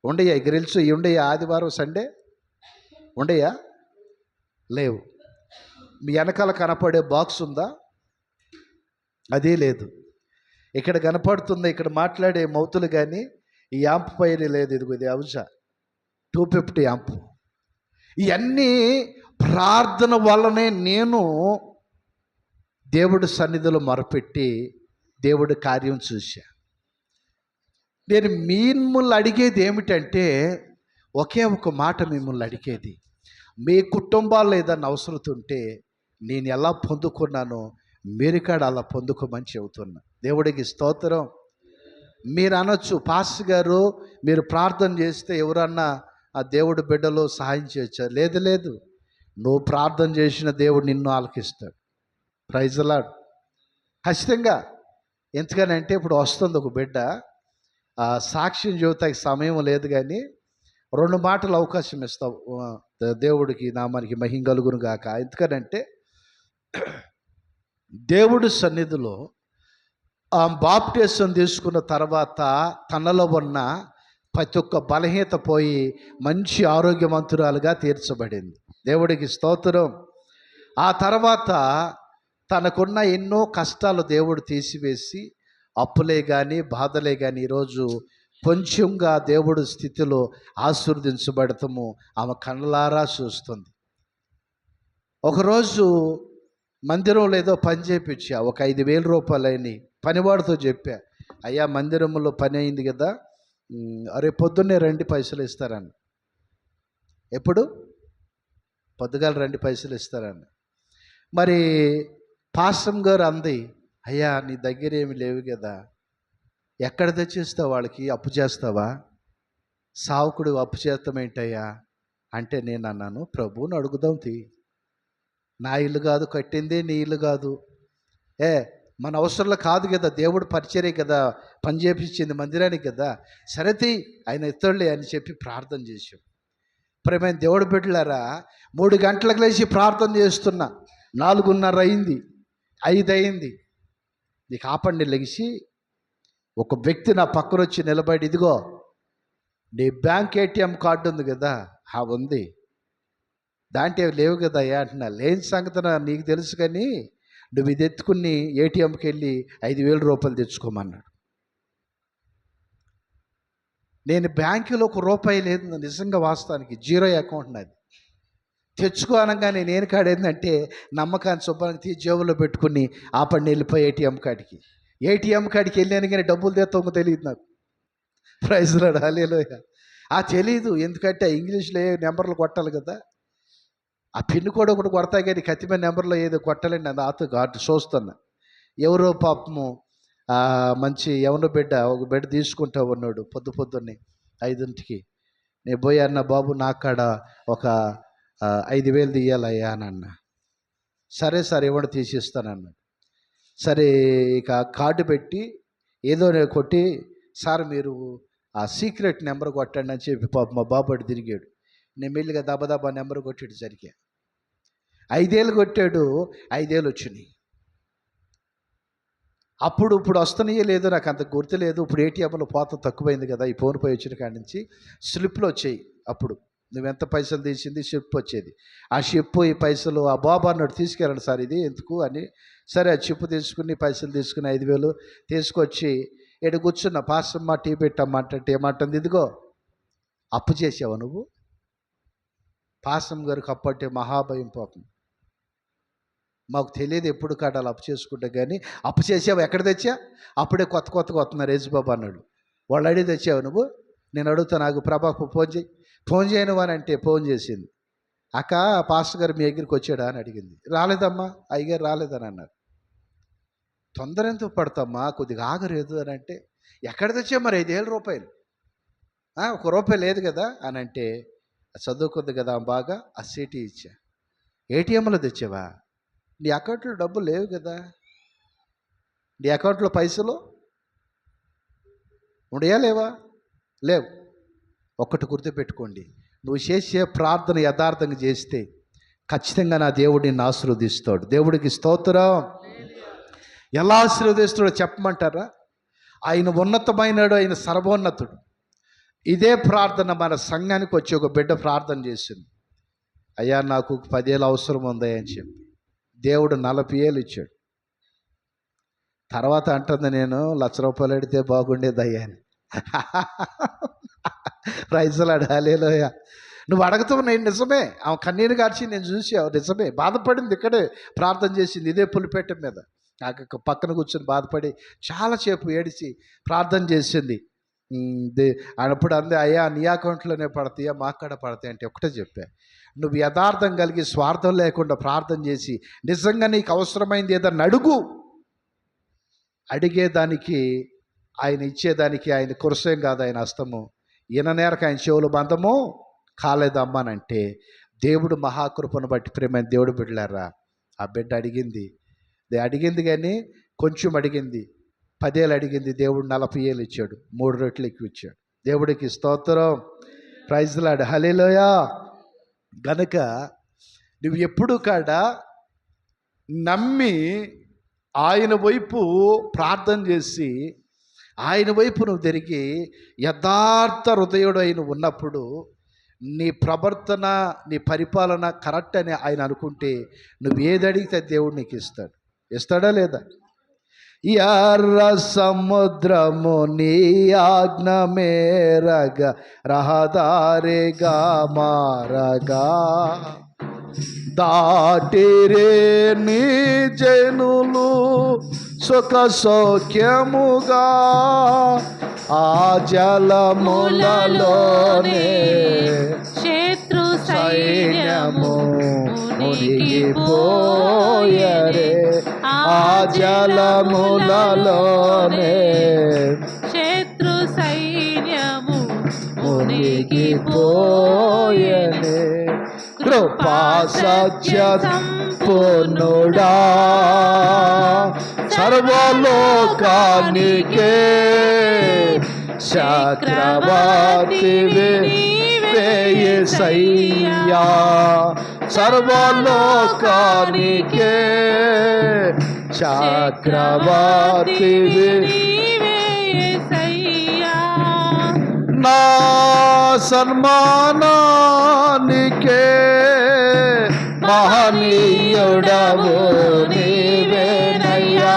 ఉండయ్యా గ్రిల్స్ ఉండయ్యా ఆదివారం సండే ఉండయ్యా? లేవు. మీ వెనకాల కనపడే బాక్స్ ఉందా? అదే లేదు. ఇక్కడ కనపడుతుంది, ఇక్కడ మాట్లాడే మౌతులు, కానీ ఈ యాంప్ పైన లేదు. ఇది అవుజా 250 యాంప్. ఇవన్నీ ప్రార్థన వల్లనే నేను దేవుడి సన్నిధిలో మొరపెట్టి దేవుడి కార్యం చూశా. నేను మిమ్మల్ని అడిగేది ఏమిటంటే, ఒకే ఒక మాట మిమ్మల్ని అడిగేది, మీ కుటుంబాల్లో ఏదైనా అవసరం ఉంటే నేను ఎలా పొందుకున్నానో మీరు కాడ అలా పొందుకోమని చెబుతున్నా. దేవుడికి స్తోత్రం. మీరు అనొచ్చు, పాస్టర్ గారు మీరు ప్రార్థన చేస్తే ఎవరన్నా ఆ దేవుడి బిడ్డలో సహాయం చేయొచ్చా? లేదు, నువ్వు ప్రార్థన చేసిన దేవుడు నిన్ను ఆలకిస్తాడు. Praise the lord. ఖచ్చితంగా. ఎందుకనంటే ఇప్పుడు వస్తుంది ఒక బిడ్డ, సాక్ష్యం చెబుతాకి సమయం లేదు, కానీ 2 మాటలు అవకాశం ఇస్తావు. దేవుడికి నామానికి మహిమ కలుగును గాక. ఎందుకనంటే దేవుడి సన్నిధిలో బాప్టిజం తీసుకున్న తర్వాత తనలో ఉన్న ప్రతి ఒక్క బలహీనత పోయి మంచి ఆరోగ్యవంతురాలుగా తీర్చబడింది. దేవుడికి స్తోత్రం. ఆ తర్వాత తనకున్న ఎన్నో కష్టాలు దేవుడు తీసివేసి, అప్పులే కానీ బాధలే కానీ ఈరోజు కొంచెంగా దేవుడు స్థితిలో ఆశీర్వదించబడతాము ఆమె కళ్ళారా చూస్తుంది. ఒకరోజు మందిరంలో ఏదో పని చేయించా, ఒక 5,000 రూపాయలని పనివాడితో చెప్పా, అయ్యా మందిరంలో పని అయింది కదా, రేపు పొద్దున్నే రండి పైసలు ఇస్తారని. ఎప్పుడు? పొద్దుగాల రండి పైసలు ఇస్తారని. మరి పాస్టర్ గారు అంది, అయ్యా నీ దగ్గర ఏమి లేవు కదా, ఎక్కడ తెచ్చిస్తావు, వాళ్ళకి అప్పు చేస్తావా? సావుకుడు అప్పు చేస్తామేంటయ్యా అంటే నేను అన్నాను, ప్రభువుని అడుగుదాం నా ఇల్లు కాదు కట్టింది, నీ ఇల్లు కాదు. మన అవసరంలో కాదు కదా, దేవుడు పరిచర్య కదా, పని చేపించింది మందిరానికి కదా, సరేతి ఆయన ఎత్తోళ్ళే అని చెప్పి ప్రార్థన చేశాం. ప్రేమైన దేవుడు బిడ్డలారా, 3 గంటలకు లేచి ప్రార్థన చేస్తున్నా, 4:30 అయింది, 5 అయింది. నీకు ఆపండి లెగిసి ఒక వ్యక్తి నా పక్కన వచ్చి నిలబడి, ఇదిగో నీ బ్యాంక్ ATM కార్డు ఉంది కదా, ఉంది, దాంట్లో లేవు కదా అయ్యా అంటున్నా. లేని సంగతి నీకు తెలుసు, కానీ నువ్వు ఇది ఎత్తుకుని ATMకి వెళ్ళి 5,000 రూపాయలు తెచ్చుకోమన్నాడు. నేను బ్యాంకులో ₹1 లేదు, నిజంగా వాస్తవానికి 0 అకౌంట్ నాది. తెచ్చుకో అనగానే నేను కాడేందంటే నమ్మకాన్ని శుభ్రానికి తీసి జేబులో పెట్టుకుని ఆపండి వెళ్ళిపోయి ATM కాడికి వెళ్ళాను, కానీ డబ్బులు తెస్తామో తెలియదు నాకు. ప్రైజ్ లార్డ్, హల్లెలూయా. తెలీదు, ఎందుకంటే ఇంగ్లీష్లో ఏ నెంబర్లు కొట్టాలి కదా, ఆ పిన్ కూడా ఒకటి కొడతా, కానీ కత్తిమైన నెంబర్లో ఏదో కొట్టాలండి. అది ఆటు చూస్తున్నా. ఎవరో పాపము మంచి ఎవరో ఒక బిడ్డ తీసుకుంటా ఉన్నాడు పొద్దున్నే 5ంటికి. నేను పోయి అన్న, బాబు నాకు కాడ ఒక 5,000 తీయాలయ్యా అని అన్న. సరే సార్ ఇవ్వండి తీసిస్తానన్నాడు. సరే ఇక కార్డు పెట్టి ఏదో కొట్టి, సార్ మీరు ఆ సీక్రెట్ నెంబర్ కొట్టండి అని చెప్పి పాప మా బాబు తిరిగాడు. నేను మెల్లిగా దబదబా నెంబర్ కొట్టాడు. సరిగ్గా 5,000 కొట్టాడు, 5,000 వచ్చినాయి. ఇప్పుడు వస్తున్నాయో లేదో నాకు అంత గుర్తులేదు. ఇప్పుడు ATMలో పోత తక్కువైంది కదా, ఈ ఫోన్ పే వచ్చిన కాడి నుంచి స్లిప్లు వచ్చాయి. అప్పుడు నువ్వెంత పైసలు తీసింది స్లిప్ వచ్చేది. ఆ షిప్ ఈ పైసలు ఆ బాబా అన్నాడు, తీసుకెళ్ళండి సార్ ఇది ఎందుకు అని. సరే ఆ చిప్పు తీసుకుని పైసలు తీసుకుని 5,000 తీసుకొచ్చి ఇక్కడ కూర్చున్న, పాస్టమ్మ టీ పెట్టమ్మా అంటే ఏమంటుంది, ఇదిగో అప్పు చేసావా నువ్వు? పాస్టమ్ గారికి అప్పు అంటే మహాభయం పాపం. మాకు తెలియదు ఎప్పుడు కాడాలి అప్పు చేసుకుంటే, కానీ అప్పు చేసావు, ఎక్కడ తెచ్చా? అప్పుడే కొత్తగా వస్తున్నారు యేసుబాబు అన్నాడు. వాళ్ళు అడిగి తెచ్చావు నువ్వు? నేను అడుగుతా, నాకు ప్రభాకు ఫోన్ చేయను అని అంటే ఫోన్ చేసింది. అక్క పాస్టర్ గారు మీ దగ్గరికి వచ్చాడా అని అడిగింది. రాలేదమ్మా, అయ్యగారు రాలేదని అన్నారు. తొందర ఎంత పడతామ్మా, కొద్దిగా ఆగలేదు అని అంటే, ఎక్కడ తెచ్చా మరి 5,000 రూపాయలు? ₹1 లేదు కదా అని అంటే, చదువుకుంది కదా బాగా, ఆ సీటీ ఇచ్చా. ATMలో తెచ్చావా? నీ అకౌంట్లో డబ్బులు లేవు కదా, నీ అకౌంట్లో పైసలు ఉండయా లేవా? లేవు. ఒక్కటి గుర్తుపెట్టుకోండి, నువ్వు చేసే ప్రార్థన యథార్థంగా చేస్తే ఖచ్చితంగా నా దేవుడు నిన్ను ఆశీర్వదిస్తాడు. దేవుడికి స్తోత్రం. ఎలా ఆశీర్వదిస్తాడో చెప్పమంటారా? ఆయన ఉన్నతమైనడు, ఆయన సర్వోన్నతుడు. ఇదే ప్రార్థన మన సంఘానికి వచ్చి ఒక బిడ్డ ప్రార్థన చేసింది. అయ్యా నాకు 10,000 అవసరం ఉంది అని చెప్పి దేవుడు 40,000 ఇచ్చాడు. తర్వాత అంటుంది, నేను ₹1,00,000 అడిగితే బాగుండేది అయ్యా అని. ప్రైజ్ లార్డ్, హల్లెలూయా. నువ్వు అడగతావు, నేను నిజమే, ఆమె కన్నీరు గార్చి నేను చూసావు, నిజమే బాధపడింది. ఇక్కడే ప్రార్థన చేసింది, ఇదే పులిపేట మీద నాకు పక్కన కూర్చొని బాధపడి చాలాసేపు ఏడిచి ప్రార్థన చేసింది. అప్పుడు అందే, అయ్యా నీ అకౌంట్లోనే పడతాయా మా అక్కడ పడతాయి అంటే ఒకటే చెప్పా, నువ్వు యథార్థం కలిగి స్వార్థం లేకుండా ప్రార్థన చేసి నిజంగా నీకు అవసరమైంది ఏదన్నా అడుగు. అడిగేదానికి ఆయన ఇచ్చేదానికి ఆయన కురసేం కాదు ఆయన హస్తము, ఈయన నేరకు ఆయన చెవులు బంధము కాలేదమ్మానంటే దేవుడు మహాకృపను బట్టి ప్రేమైన దేవుడు బిడ్డలారా, ఆ బిడ్డ అడిగింది కానీ కొంచెం అడిగింది, 10,000 అడిగింది, దేవుడు 40,000 ఇచ్చాడు, 3 రెట్లు ఎక్కువ ఇచ్చాడు. దేవుడికి స్తోత్రం. ప్రైజ్ లార్డ్, హల్లెలూయా. గనుక నువ్వు ఎప్పుడు కాడ నమ్మి ఆయన వైపు ప్రార్థన చేసి ఆయన వైపు నువ్వు తిరిగి యథార్థ హృదయుడు అయిన ఉన్నప్పుడు నీ ప్రవర్తన నీ పరిపాలన కరెక్ట్ అని ఆయన అనుకుంటే నువ్వు ఏది అడిగితే దేవుడు నీకు ఇస్తాడా లేదా? ఎర్ర సముద్రము నీ ఆజ్ఞ మేరగా రహదారిగా మారగా దాటిరే నీ జనులు సుఖ సౌఖ్యముగా ఆ జలములలోనే శత్రు సైన్యము మునిగిపోయరే ఆ జలములలోనే శత్రు సైన్యము మునిగిపోయనే కృపా సత్య సంపూర్ణుడా సర్వలోకానికే చక్రవర్తివి యేసయ్యా సర్వలోకానికే చక్రవర్తివి నా సన్మానానికే మహనీయుడవు నీవేనయ్యా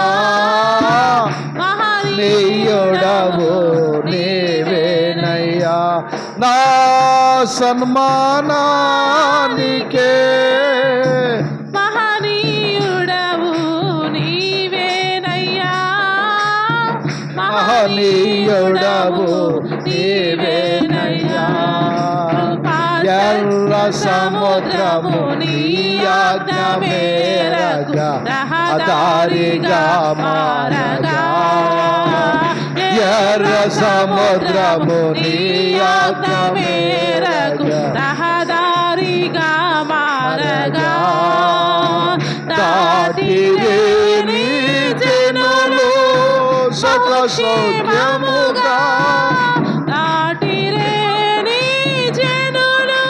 మహనీయుడవు నీవేనయ్యా నా సన్మానానికే మహనీయుడవు నీవేనయ్యా మహనీయుడవు నీవేనయ్యా ఎర్ర సముద్రము నీ ఆజ్ఞ మేరగా రహదారిగా మారగా ఎర్ర సముద్రము నీ ఆజ్ఞ మేరగా రహదారిగా మారగా దాటిరే నీ జనులు సుఖ సౌఖ్యముగా దాటిరే నీ జనులు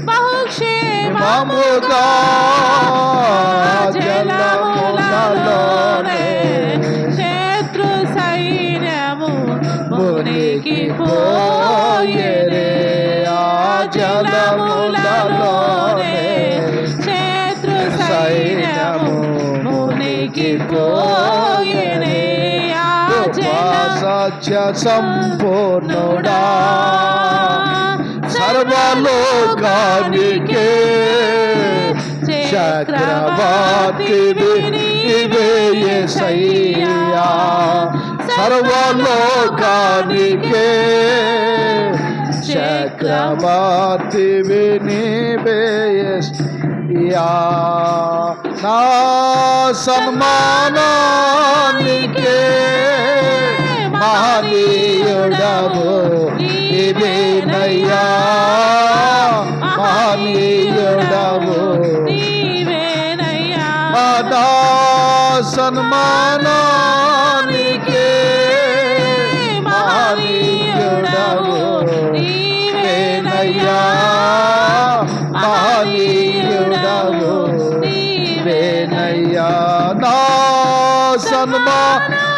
బహుక్షేమముగా జలములలోనే శత్రు సైన్యము మునికి పోయేరే ఆ జలములలోనే శత్రు సైన్యము మునికి పోయేరే ఆ సత్య సంపూర్ణుడా సర్వలోకానికే చక్రవర్తివి యేసయ్యా సర్వలోకానికే చక్రవర్తివి యేసయ్యా నా సన్మానానికే మహనీయుడవు నీవేనయ్యా మహనీయుడవు నా సన్మానానికే మహనీయుడవు నీవేనయ్యా మహనీయుడవు నీవేనయ్యా నా సన్మానానికే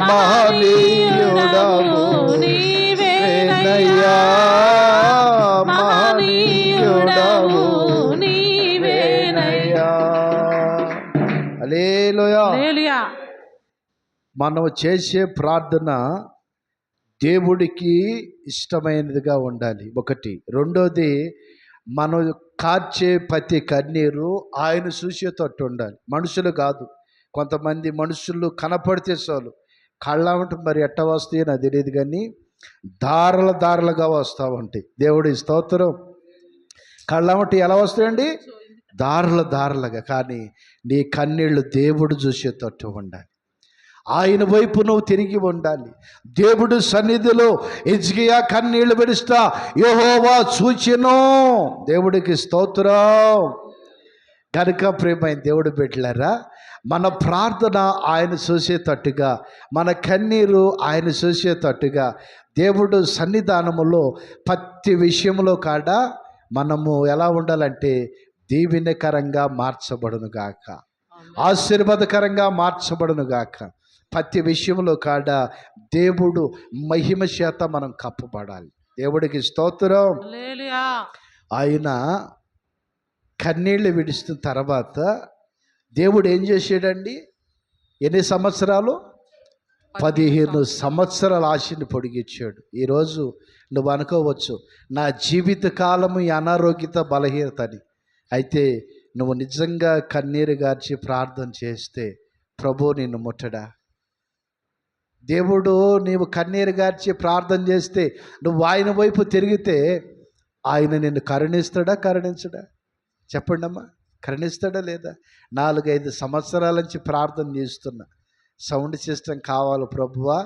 మహనీయుడవు నీవేనయ్యా మహనీయుడవు నీవేనయ్యా. హల్లెలూయా. మనం చేసే ప్రార్థన దేవుడికి ఇష్టమైనదిగా ఉండాలి ఒకటి. రెండోది మనం కార్చే ప్రతి కన్నీరు ఆయన చూసేటట్టు ఉండాలి, మనుషులు కాదు. కొంతమంది మనుషులు కనపడితే చాలు కళ్ళమంటే మరి ఎట్ట వస్తాయో నాకు తెలియదు కానీ దారలుగా వస్తూ ఉంటాయి. దేవుడి స్తోత్రం. కళ్ళమంటే ఎలా వస్తాయండి? దారులుగా. కానీ నీ కన్నీళ్ళు దేవుడు చూసేటట్టు ఉండాలి, ఆయన వైపు నువ్వు తిరిగి ఉండాలి. దేవుడు సన్నిధిలో హిజ్కియా కన్నీళ్లు విడుస్తా యెహోవా చూచెను. దేవుడికి స్తోత్రం. కనుక ప్రేమైన దేవుడు బిడ్డలారా, మన ప్రార్థన ఆయన చూసేటట్టుగా, మన కన్నీరు ఆయన చూసేటట్టుగా దేవుడు సన్నిధానములో ప్రతి విషయంలో కాడ మనము ఎలా ఉండాలంటే దీవెనకరంగా మార్చబడును గాక, ఆశీర్వాదకరంగా మార్చబడును గాక. ప్రతి విషయంలో కాడ దేవుడు మహిమ చేత మనం కప్పబడాలి. దేవుడికి స్తోత్రం. ఆయన కన్నీళ్ళు విడుస్తున్న తర్వాత దేవుడు ఏం చేసాడండి? ఎన్ని సంవత్సరాలు? 15 సంవత్సరాల ఆశని పొడిగించాడు. ఈరోజు నువ్వు అనుకోవచ్చు నా జీవిత కాలము ఈ అనారోగ్యత బలహీనత అని. అయితే నువ్వు నిజంగా కన్నీరు గార్చి ప్రార్థన చేస్తే ప్రభు నిన్ను ముట్టడా? దేవుడు నీవు కన్నీరు గార్చి ప్రార్థన చేస్తే నువ్వు ఆయన వైపు తిరిగితే ఆయన నిన్ను కరుణిస్తాడా కరుణించడా? చెప్పండి అమ్మా, కరుణిస్తాడా లేదా? 4-5 సంవత్సరాల నుంచి ప్రార్థన చేస్తున్నా, సౌండ్ సిస్టమ్ కావాలి ప్రభువా,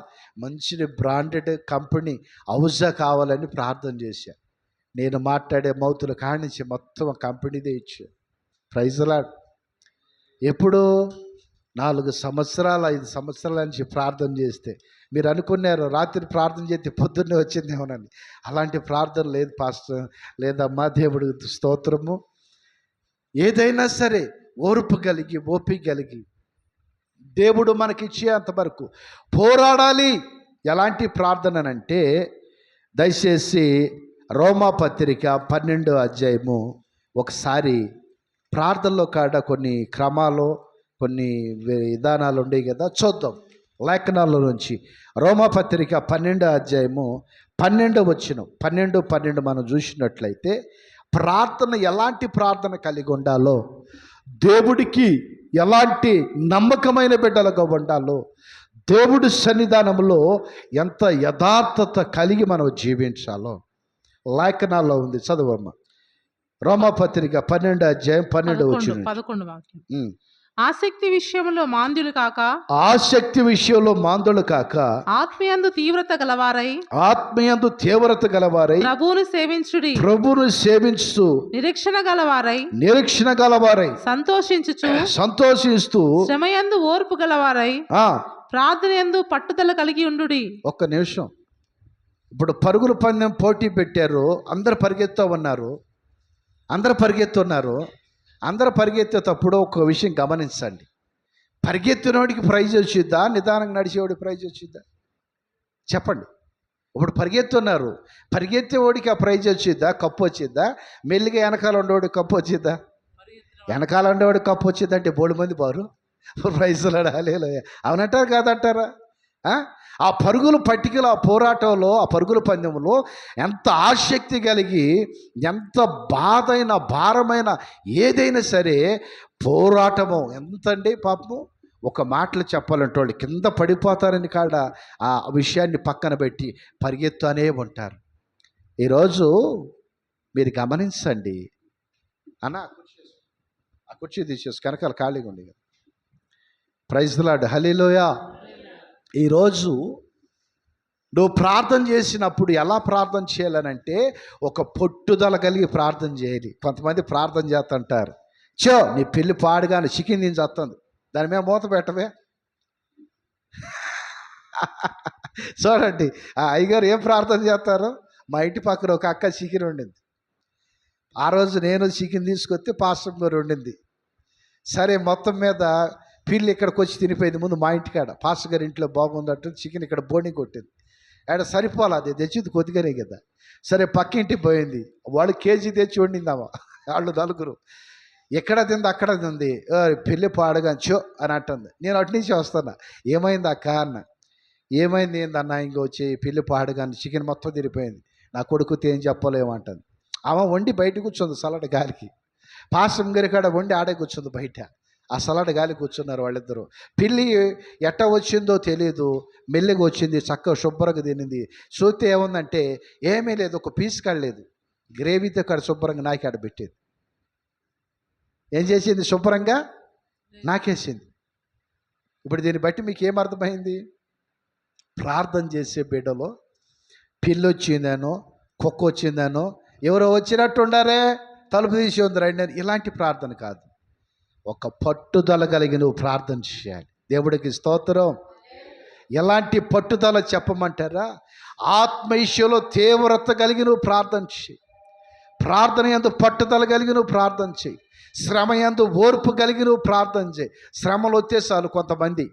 మంచి బ్రాండెడ్ కంపెనీ హౌజా కావాలని ప్రార్థన చేశా. నేను మాట్లాడే మౌతులు కానించి మొత్తం కంపెనీదే ఇచ్చు. ప్రైజ్లాడ్. ఎప్పుడు 4 సంవత్సరాలు 5 సంవత్సరాల నుంచి ప్రార్థన చేస్తే మీరు అనుకున్నారు రాత్రి ప్రార్థన చేస్తే పొద్దున్నే వచ్చిందేమోనని. అలాంటి ప్రార్థన లేదు పాస్టర్, లేదమ్మా. దేవుడి స్తోత్రము. ఏదైనా సరే ఓర్పు కలిగి ఓపిక కలిగి దేవుడు మనకిచ్చే అంతవరకు పోరాడాలి. ఎలాంటి ప్రార్థననంటే దయచేసి రోమాపత్రిక 12వ అధ్యాయము ఒకసారి ప్రార్థనలో కాడ కొన్ని క్రమాలు కొన్ని విధానాలు ఉండేవి కదా, చూద్దాం. లేఖనాల నుంచి రోమాపత్రిక 12వ అధ్యాయము 12వ వచనం 12 మనం చూసినట్లయితే ప్రార్థన ఎలాంటి ప్రార్థన కలిగి ఉండాలో, దేవుడికి ఎలాంటి నమ్మకమైన బిడ్డలుగా ఉండాలో, దేవుడి సన్నిధానంలో ఎంత యథార్థత కలిగి మనం జీవించాలో లేఖనాల్లో ఉంది. చదవమ్మ. రోమాపత్రిక 12వ అధ్యాయం 12వ వచనం 11 వాక్యం. ఆసక్తి విషయంలో మాంద్యులు కాక, ఆసక్తి విషయంలో మాందులు కాక, ఆత్మయందు తీవ్రత గలవారై, ఆత్మయందు తీవ్రత గలవారై, ప్రభువును సేవించుడి, ప్రభువును సేవించుతూ, నిరీక్షణ గలవారై, నిరీక్షణ గలవారై, సంతోషిస్తూ, శ్రమయందు ఓర్పు గలవారై, ప్రార్థనయందు పట్టుదల కలిగి ఉండుడి. ఒక్క నిమిషం. ఇప్పుడు పరుగుల పందెం పోటీ పెట్టారు, అందరు పరిగెత్తున్నారు. అందరూ పరిగెత్తేటప్పుడు ఒక విషయం గమనించండి. పరిగెత్తినోడికి ప్రైజ్ వచ్చిద్దా, నిదానంగా నడిచేవాడికి ప్రైజ్ వచ్చిద్దా? చెప్పండి. ఇప్పుడు పరిగెత్తేవాడికి ఆ ప్రైజ్ వచ్చిద్దా, కప్పు వచ్చిద్దా? మెల్లిగా వెనకాల ఉండేవాడికి కప్పు వచ్చిద్దా? వెనకాల ఉండేవాడికి కప్పు వచ్చిద్దా అంటే బోడు మంది బారు ప్రైజులు అడాలి. అవునంటారు కాదంటారా? ఆ పరుగుల పట్టికలో, ఆ పోరాటంలో, ఆ పరుగుల పందెంలో ఎంత ఆసక్తి కలిగి, ఎంత బాధైన భారమైన ఏదైనా సరే పోరాటము ఎంతండి. పాపము ఒక మాటలు చెప్పాలంటే వాళ్ళు కింద పడిపోతారని కాడ ఆ విషయాన్ని పక్కన పెట్టి పరిగెత్తునే ఉంటారు. ఈరోజు మీరు గమనించండి అన్న. ఆ కుర్చీ తీసేసి కనకాల ఖాళీగా ఉండి. Praise the lord. హల్లెలూయా. ఈరోజు నువ్వు ప్రార్థన చేసినప్పుడు ఎలా ప్రార్థన చేయాలనంటే ఒక పట్టుదల కలిగి ప్రార్థన చేయాలి. కొంతమంది ప్రార్థన చేస్తుంటారు, నీ పెళ్ళి పాడుగానే చికెన్ తిని చేస్తుంది, దాని మీద మూత పెట్టవే. చూడండి ఆ అయ్యగారు ఏం ప్రార్థన చేస్తారు. మా ఇంటి పక్కన ఒక అక్క చికెన్ వండింది. ఆ రోజు నేను చికెన్ తీసుకొస్తే పాస్టర్ గారు వండింది. సరే, మొత్తం మీద పిల్లి ఇక్కడికి వచ్చి తినిపోయింది. ముందు మా ఇంటికాడ పాస్టర్ గారి ఇంట్లో బాగుందట్టు చికెన్ ఇక్కడ బోని కొట్టింది. ఆడ సరిపోలే, అది తెచ్చింది కొద్దిగానే కదా. సరే, పక్కింటికి పోయింది. వాళ్ళు కేజీ తెచ్చి వండిందామా. వాళ్ళు 4 ఎక్కడ తింది అక్కడ తింది. పిల్లి పాడుగా చో అని అంటుంది. నేను అటు నుంచి వస్తున్నా. ఏమైంది అక్క అన్న. ఏమైంది ఏందన్నా? ఇంక వచ్చి పిల్లి పాడుగాని చికెన్ మొత్తం తిరిగిపోయింది. నా కొడుకుతో ఏం చెప్పలేమంటుంది. ఆమె వండి బయట కూర్చుంది సలాడ్ గాలికి. పాస్టర్ గారి కాడ వండి ఆడే కూర్చుంది బయట. ఆ సలాడ్ గాలి కూర్చున్నారు వాళ్ళిద్దరూ. పిల్లి ఎట్ట వచ్చిందో తెలియదు, మెల్లిగా వచ్చింది, చక్కగా శుభ్రంగా తినింది. చూస్తే ఏముందంటే ఏమీ లేదు, ఒక పీస్ కాడలేదు. గ్రేవీతో కాడ శుభ్రంగా నాకి ఆడ పెట్టేది. ఏం చేసింది? శుభ్రంగా నాకేసింది. ఇప్పుడు దీన్ని బట్టి మీకు ఏమర్థమైంది? ప్రార్థన చేసే బిడ్డలో పిల్లి వచ్చిందనో, కుక్క వచ్చిందనో, ఎవరో వచ్చినట్టు ఉండారే, తలుపు తీసి ఉంది రండి, ఇలాంటి ప్రార్థన కాదు. ఒక పట్టుదల కలిగి నువ్వు ప్రార్థన చేయాలి. దేవుడికి స్తోత్రం. ఎలాంటి పట్టుదల చెప్పమంటారా? ఆత్మవిషయంలో తీవ్రత కలిగి నువ్వు ప్రార్థన చేయి. ప్రార్థన యందు పట్టుదల కలిగి నువ్వు ప్రార్థన చేయి. శ్రమ యందు ఓర్పు కలిగి నువ్వు ప్రార్థన చేయి. శ్రమలు వచ్చేసాలు కొంతమంది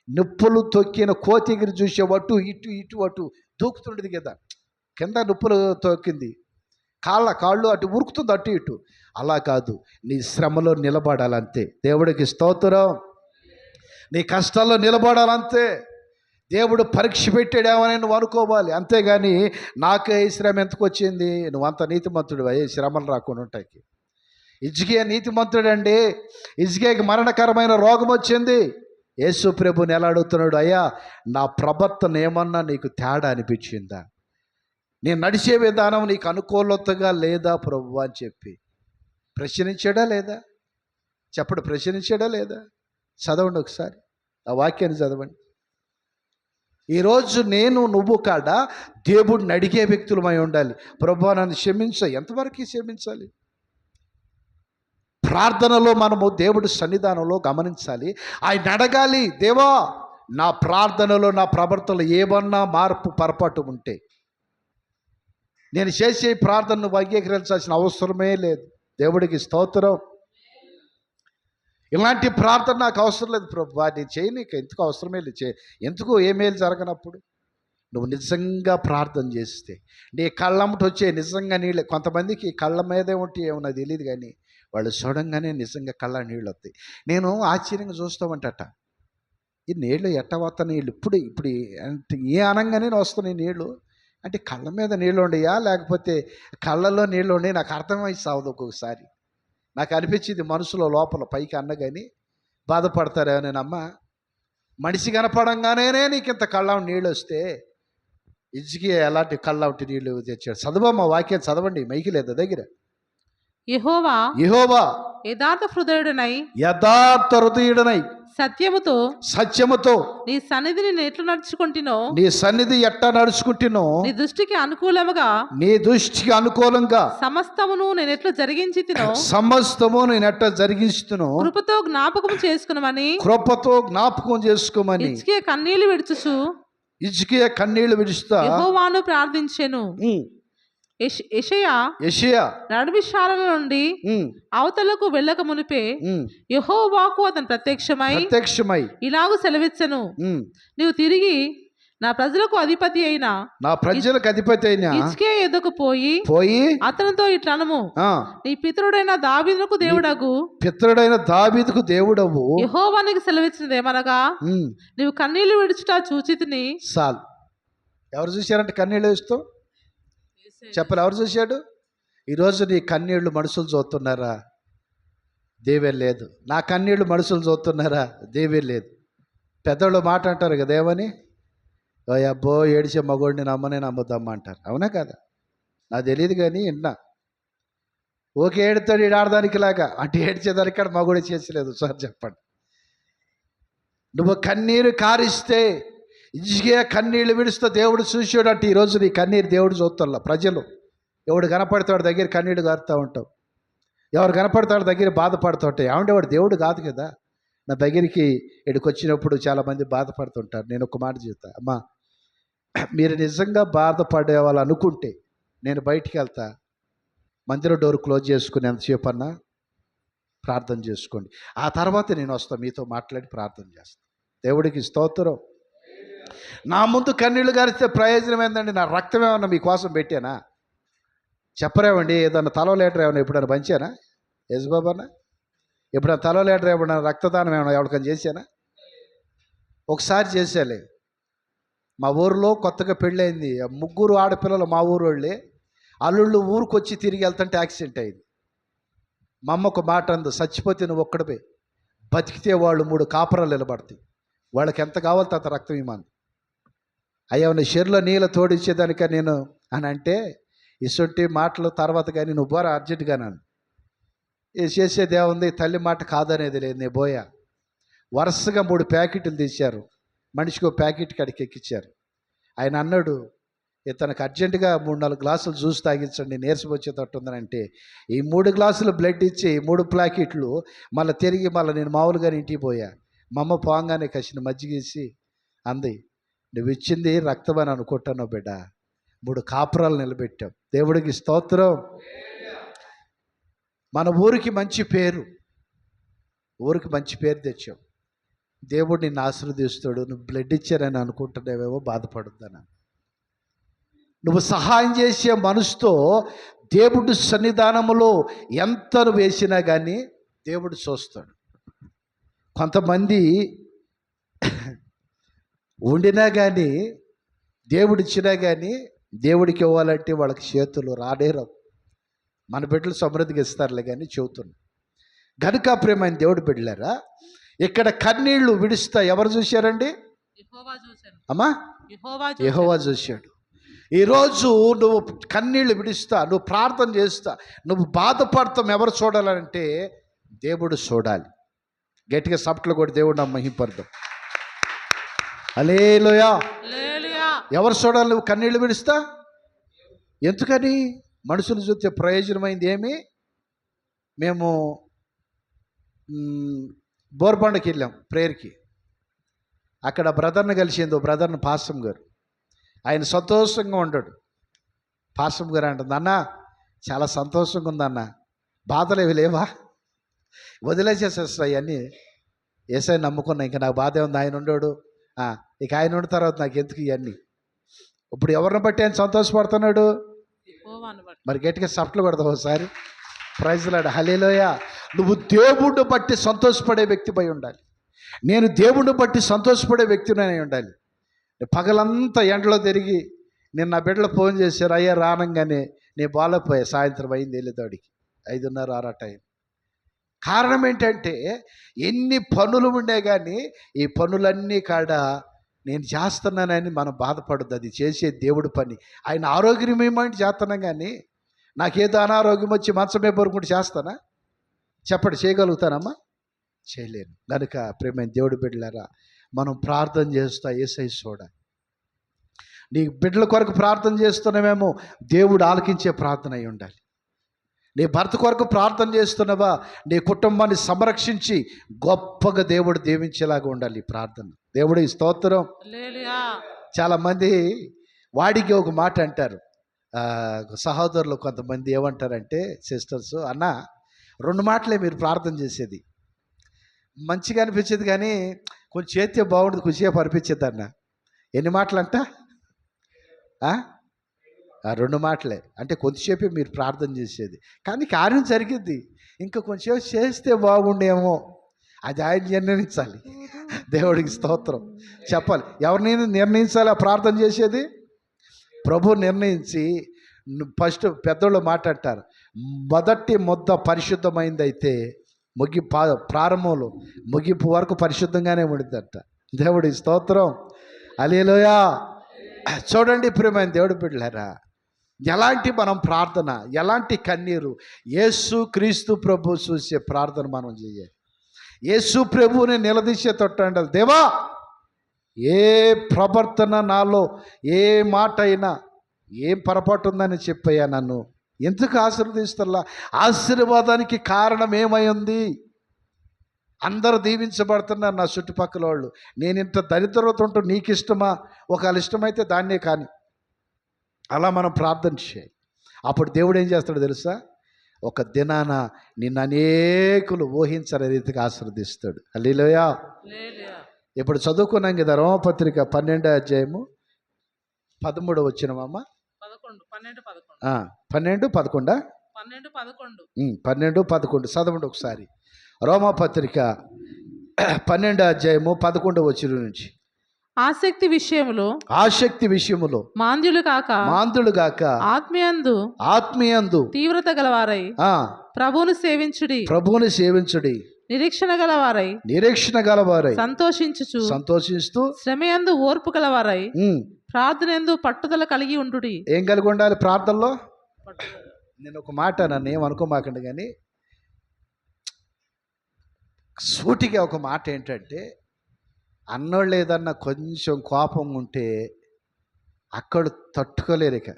నిప్పులు తొక్కిన కోతిగిరి చూసే అటు ఇటు దూకుతుండేది కదా. కింద నిప్పులు తొక్కింది, కాళ్ళు అటు ఉరుకుతుంది అటు ఇటు. అలా కాదు, నీ శ్రమలో నిలబడాలంతే. దేవుడికి స్తోత్రం. నీ కష్టాల్లో నిలబడాలంతే. దేవుడు పరీక్ష పెట్టాడేమని నువ్వు అనుకోవాలి. అంతేగాని నాకే ఈ శ్రమ ఎందుకు వచ్చింది, నువ్వంత నీతిమంతుడు అయ్యే శ్రమలు రాకుండా ఉంటాయి. హిజ్కియా నీతిమంతుడండి. హిజ్కియాకి మరణకరమైన రోగం వచ్చింది. యేసు ప్రభుని ఎలా అడుగుతున్నాడు, అయ్యా నా ప్రవర్తన ఏమన్నా నీకు తేడా అనిపించిందా, నేను నడిచే విధానం నీకు అనుకూలతగా లేదా ప్రభు అని చెప్పి ప్రశ్నించాడా లేదా? చెప్పడు, ప్రశ్నించాడా లేదా? చదవండి ఒకసారి ఆ వాక్యాన్ని చదవండి. ఈరోజు నేను నువ్వు కాడ దేవుడిని అడిగే వ్యక్తులమై ఉండాలి. ప్రభువా నన్ను క్షమించు. ఎంతవరకు క్షమించాలి? ప్రార్థనలో మనము దేవుడి సన్నిధానంలో గమనించాలి. ఆయన అడగాలి, దేవా నా ప్రార్థనలో నా ప్రవర్తనలో ఏమన్నా మార్పు పొరపాటు ఉంటే నేను చేసే ప్రార్థనను అంగీకరించాల్సిన అవసరమే లేదు. దేవుడికి స్తోత్రం. ఇలాంటి ప్రార్థన నాకు అవసరం లేదు ప్రభువా, నేను చేయనీక ఎందుకు అవసరమే లేదు. ఎందుకు ఏమేలు జరగనప్పుడు నువ్వు నిజంగా ప్రార్థన చేస్తే నీ కళ్ళమ్మట వచ్చే నిజంగా నీళ్ళు. కొంతమందికి కళ్ళ మీదే ఉంటే ఏమో నాకు తెలియదు, కానీ వాళ్ళు చూడంగానే నిజంగా కళ్ళ నీళ్ళు వస్తాయి. నేను ఆశ్చర్యంగా చూస్తామంటట, ఈ నీళ్ళు ఎట్ట వస్తా నీళ్ళు ఇప్పుడు ఇప్పుడు అంటే ఏ అనగానే వస్తున్నాయి నీళ్ళు అంటే కళ్ళ మీద నీళ్ళు ఉండయా లేకపోతే కళ్ళల్లో నీళ్ళు ఉండయి నాకు అర్థమై సావదు. ఒక్కొక్కసారి నాకు అనిపించింది మనసులో లోపల, పైకి అన్నగాని బాధపడతారేమో. నేనమ్మ మనిషి కనపడంగానే నీకు ఇంత కళ్ళ నీళ్ళు వస్తే ఇజ్జికి ఎలాంటి కళ్ళ ఉంటే నీళ్ళు తెచ్చాడు. చదవమ్మ వాక్యం చదవండి, మైకి లేదా దగ్గర. యెహోవా యథార్థ హృదయుడనై సత్యముతో నీ సన్నిధిని నేను ఎట్లా నడుచుకుంటునో, నీ సన్నిధి ఎట్లా నడుచుకుంటునో, నీ దృష్టికి అనుకూలంగా సమస్తమును నేను ఎట్లా జరిగించుతునో కృపతో జ్ఞాపకం చేసుకోమని హిజ్కియా కన్నీళ్లు విడుస్తా యెహోవాను ప్రార్థించెను. యెషయా నడిమిశాల నుండి అవతలకు వెళ్ళక మునిపే యెహోవాకు అతను ప్రత్యక్షమై ఇలాగూ సెలవిచ్చెను, నీవు తిరిగి నా ప్రజలకు అధిపతి అయిన హిజ్కియా ఎదుకు పోయి అతనితో ఇట్లనము, నీ పితరుడైన దావీదుకు దేవుడవు యెహోవా నీకు సెలవిచ్చినది ఏమనగా, నీవు కన్నీళ్లు విడుచుట చూచితిని. సాల్ ఎవరు చూశారంటే కన్నీళ్ళు వేస్తూ చెప్పలు ఎవరు చూశాడు? ఈరోజు నీ కన్నీళ్లు మనుషులు చూస్తున్నారా? దేవే లేదు. నా కన్నీళ్లు మనుషులు చూస్తున్నారా? దేవే లేదు. పెద్దోళ్ళు మాట అంటారు కదా, ఏమని, ఓ అబ్బో ఏడిచే మగోడిని నమ్మనే నమ్ముదమ్మా అంటారు. అవునా కదా? నాకు తెలియదు కానీ విన్నా. ఓకే ఏడుతాడు ఈడు ఆడదానికి లాగా అంటే ఏడ్చేదానికి కాడ మగోడి చేసలేదు. సార్ చెప్పండి, నువ్వు కన్నీరు కారిస్తే ఇజ్జికియా కన్నీళ్ళు విడుస్తా దేవుడు చూసాడు అంటే ఈరోజు నీ కన్నీరు దేవుడు చూస్తాడు. ప్రజలు ఎవడు కనపడతాడు దగ్గర కన్నీళ్ళు కారుతూ ఉంటావు, ఎవరు కనపడతాడు దగ్గర బాధపడుతూ ఉంటాయి. ఏమంటే వాడు దేవుడు కాదు కదా. నా దగ్గరికి ఇక్కడికి వచ్చినప్పుడు చాలామంది బాధపడుతుంటారు. నేను ఒక మాట చెప్తా, అమ్మా మీరు నిజంగా బాధపడే వాళ్ళు అనుకుంటే నేను బయటికి వెళ్తా, మందిరం డోర్ క్లోజ్ చేసుకుని ఎంతసేపు అన్నా ప్రార్థన చేసుకోండి. ఆ తర్వాత నేను వస్తాను, మీతో మాట్లాడి ప్రార్థన చేస్తాను. దేవుడికి స్తోత్రం. నా ముందు కన్నీళ్లు గారిస్తే ప్రయోజనం ఏందండి? నా రక్తం ఏమన్నా మీకోసం పెట్టానా? చెప్పరేమండి, ఏదన్నా తలో లీటర్ ఏమన్నా ఎప్పుడైనా పంచానా? యజ్బాబు అన్న ఎప్పుడైనా తలో లీటర్ ఏమన్నా రక్తదానం ఏమన్నా ఎవరికైనా చేశానా? ఒకసారి చేసేలే. మా ఊరిలో కొత్తగా పెళ్ళయింది, 3 ఆడపిల్లలు మా ఊరు వాళ్ళే. అల్లుళ్ళు ఊరికి వచ్చి తిరిగి వెళ్తుంటే యాక్సిడెంట్ అయింది. మా అమ్మ ఒక మాట అంది, చచ్చిపోతే నువ్వు ఒక్కడిపై, బతికితే వాళ్ళు 3 కాపురాలు నిలబడతాయి, వాళ్ళకి ఎంత కావాలో అంత రక్తం ఇమ్మంది. అయ్యా నీ షెర్లో నీళ్ళు తోడిచ్చేదానిక నేను అని అంటే, ఇసుంటి మాటలు తర్వాత కానీ నువ్వు బోరా అర్జెంటుగా నన్ను చేసేది ఏముంది, తల్లి మాట కాదనేది లేదు. నేను పోయా, వరుసగా 3 ప్యాకెట్లు తీశారు, మనిషికి ఒక ప్యాకెట్ కాడికి ఎక్కించారు. ఆయన అన్నాడు, ఇతనికి అర్జెంటుగా 3-4 గ్లాసులు జ్యూస్ తాగించండి, నీరసం వచ్చేటట్టు ఉందనంటే ఈ 3 గ్లాసులు బ్లడ్ ఇచ్చి 3 ప్యాకెట్లు మళ్ళీ తిరిగి నేను మామూలుగానే ఇంటికి పోయా. మా అమ్మ పోగానే కసిన మజ్జిగేసి అంది, నువ్వు ఇచ్చింది రక్తం అని అనుకుంటాను బిడ్డ, 3 కాపురాలు నిలబెట్టావు. దేవుడికి స్తోత్రం. మన ఊరికి మంచి పేరు తెచ్చావు. దేవుడు నిన్ను ఆశీర్వదిస్తాడు. నువ్వు బ్లడ్ ఇచ్చారని అనుకుంటున్నావేమో, బాధపడుద్దాను. నువ్వు సహాయం చేసే మనసుతో దేవుడి సన్నిధానంలో ఎంత వేసినా కానీ దేవుడు చూస్తాడు. కొంతమంది ఉండినా కానీ దేవుడిచ్చినా కానీ దేవుడికి ఇవ్వాలంటే వాళ్ళకి చేతులు రాడేరావు. మన బిడ్డలు సమృద్ధిగా ఇస్తారులే కానీ చెబుతున్నాను గనుక ప్రేమైన దేవుడు బిడ్డలారా, ఇక్కడ కన్నీళ్లు విడుస్తా ఎవరు చూశారండి? అమ్మా యెహోవా చూశాడు. ఈరోజు నువ్వు కన్నీళ్లు విడుస్తా, నువ్వు ప్రార్థన చేస్తా, నువ్వు బాధపడతాం ఎవరు చూడాలంటే దేవుడు చూడాలి. గట్టిగా సప్ట్లు కూడా దేవుడు మహింపడదాం. హల్లెలూయా. ఎవరు చూడాలి నువ్వు కన్నీళ్ళు విడుస్తా? ఎందుకని? మనుషులు చూస్తే ప్రయోజనమైంది ఏమి? మేము బోర్బండకి వెళ్ళాం ప్రేయర్కి. అక్కడ బ్రదర్ని కలిసింది, బ్రదర్ని పాస్టమ్ గారు. ఆయన సంతోషంగా ఉన్నాడు. పాస్టమ్ గారు అంటుంది, అన్న చాలా సంతోషంగా ఉందన్న, బాధలు ఏవి లేవా? వదిలేసేసేస్తా అవన్నీ, ఏసై నమ్ముకున్నా, ఇంకా నాకు బాధే ఉంది, ఆయన ఉండడు, ఇక ఆయన ఉన్న తర్వాత నాకు ఎందుకు ఇవన్నీ. ఇప్పుడు ఎవరిని బట్టి ఆయన సంతోషపడుతున్నాడు? మరి గట్టిగా సప్ట్లు కొడతావు ఒకసారి. ప్రైజ్ లార్డ్, హల్లెలూయా. నువ్వు దేవుడిని బట్టి సంతోషపడే వ్యక్తిపై ఉండాలి. నేను దేవుడిని బట్టి సంతోషపడే వ్యక్తిని ఉండాలి. పగలంతా ఎండలో తిరిగి నేను నా బిడ్డలు ఫోన్ చేశారు, అయ్యా రానంగానే నేను బాగాలేకపోయా, సాయంత్రం అయింది వెళ్ళేదాడికి 5:30-6 టైం. కారణం ఏంటంటే ఎన్ని పనులు ఉండే కానీ ఈ పనులన్నీ కాడ నేను చేస్తున్నానని మనం బాధపడద్దు. అది చేసే దేవుడి పని. ఆయన ఆరోగ్యమేమంటే చేస్తున్నాం, కానీ నాకేదో అనారోగ్యం వచ్చి మంచమే పరుకుంటే చేస్తానా? చెప్పండి, చేయగలుగుతానమ్మా? చేయలేను. కనుక ప్రేమైన దేవుడి బిడ్డలారా, మనం ప్రార్థన చేస్తా యేసయ్య చూడాలి. నీ బిడ్డల కొరకు ప్రార్థన చేస్తున్నామేమో, దేవుడు ఆలకించే ప్రార్థన అయి ఉండాలి. నీ భర్త కొరకు ప్రార్థన చేస్తున్నావా, నీ కుటుంబాన్ని సంరక్షించి గొప్పగా దేవుడు దీవించేలాగా ఉండాలి ఈ ప్రార్థన. దేవుడు ఈ స్తోత్రం. చాలామంది వాడికి ఒక మాట అంటారు, సహోదరులు కొంతమంది ఏమంటారంటే, సిస్టర్స్, అన్న 2 మాటలే మీరు ప్రార్థన చేసేది, మంచిగా అనిపించేది కానీ కొంచెం చేస్తే బాగుంటుంది, కొంచెంసేపు అనిపించేది అన్న. ఎన్ని మాటలు అంట? 2 మాటలే. అంటే కొద్దిసేపే మీరు ప్రార్థన చేసేది, కానీ కార్యం జరిగింది. ఇంకా కొంచెంసేపు చేస్తే బాగుండేమో, అది ఆయన నిర్ణయించాలి. దేవుడికి స్తోత్రం. చెప్పాలి, ఎవరినైనా నిర్ణయించాలి ఆ ప్రార్థన చేసేది? ప్రభు నిర్ణయించి. ఫస్ట్ పెద్దోళ్ళు మాట్లాడతారు, మొదటి ముద్ద పరిశుద్ధమైందైతే ప్రారంభంలో ముగింపు వరకు పరిశుద్ధంగానే ఉండిద్దంట. దేవుడి స్తోత్రం, హల్లెలూయా. చూడండి ప్రియమైన దేవుడి బిడ్డలారా, ఎలాంటి మనం ప్రార్థన, ఎలాంటి కన్నీరు. యేసు క్రీస్తు ప్రభు చూసే ప్రార్థన మనం చేయాలి. యేసు ప్రభువుని నిలదీసే తొట్టండాలి. దేవా, ఏ ప్రవర్తన నాలో, ఏ మాట అయినా ఏం పొరపాటు ఉందని చెప్పయ్యా, నన్ను ఎందుకు ఆశీర్వదిస్తల్లా? ఆశీర్వాదానికి కారణం ఏమై ఉంది? అందరూ దీవించబడుతున్నారు నా చుట్టుపక్కల వాళ్ళు. నేను ఇంత దరిద్రత ఉంటూ నీకు ఇష్టమా? ఒకవేళ ఇష్టమైతే దాన్నే కానీ. అలా మనం ప్రార్థన చేయాలి. అప్పుడు దేవుడు ఏం చేస్తాడో తెలుసా? ఒక దినాన నిన్ను అనేకులు ఊహించని రీతిగా ఆశీర్వదిస్తాడు. హల్లెలూయా. ఇప్పుడు చదువుకున్నాం కదా, రోమపత్రిక 12వ అధ్యాయము 13వ వచనమమ్మ. 12-11 చదవండి ఒకసారి. రోమపత్రిక 12వ అధ్యాయము 11వ వచనం నుంచి. ఆసక్తి విషయములో మాంద్యులు కాక ఆత్మీయందు తీవ్రత గలవారై ప్రభువును సేవించుడి. నిరీక్షణ గలవారై సంతోషించుచు శ్రమయందు ఓర్పు గలవారై ప్రార్థనయందు పట్టుదల కలిగి ఉండుడి. ఏం కలిగి ఉండాలి ప్రార్థనలో? నేను ఒక మాట నన్ను ఏమనుకోమాకండి, కానీ సూటిగా ఒక మాట ఏంటంటే, అన్నోళ్ళు ఏదన్నా కొంచెం కోపం ఉంటే అక్కడ తట్టుకోలేరు. ఇక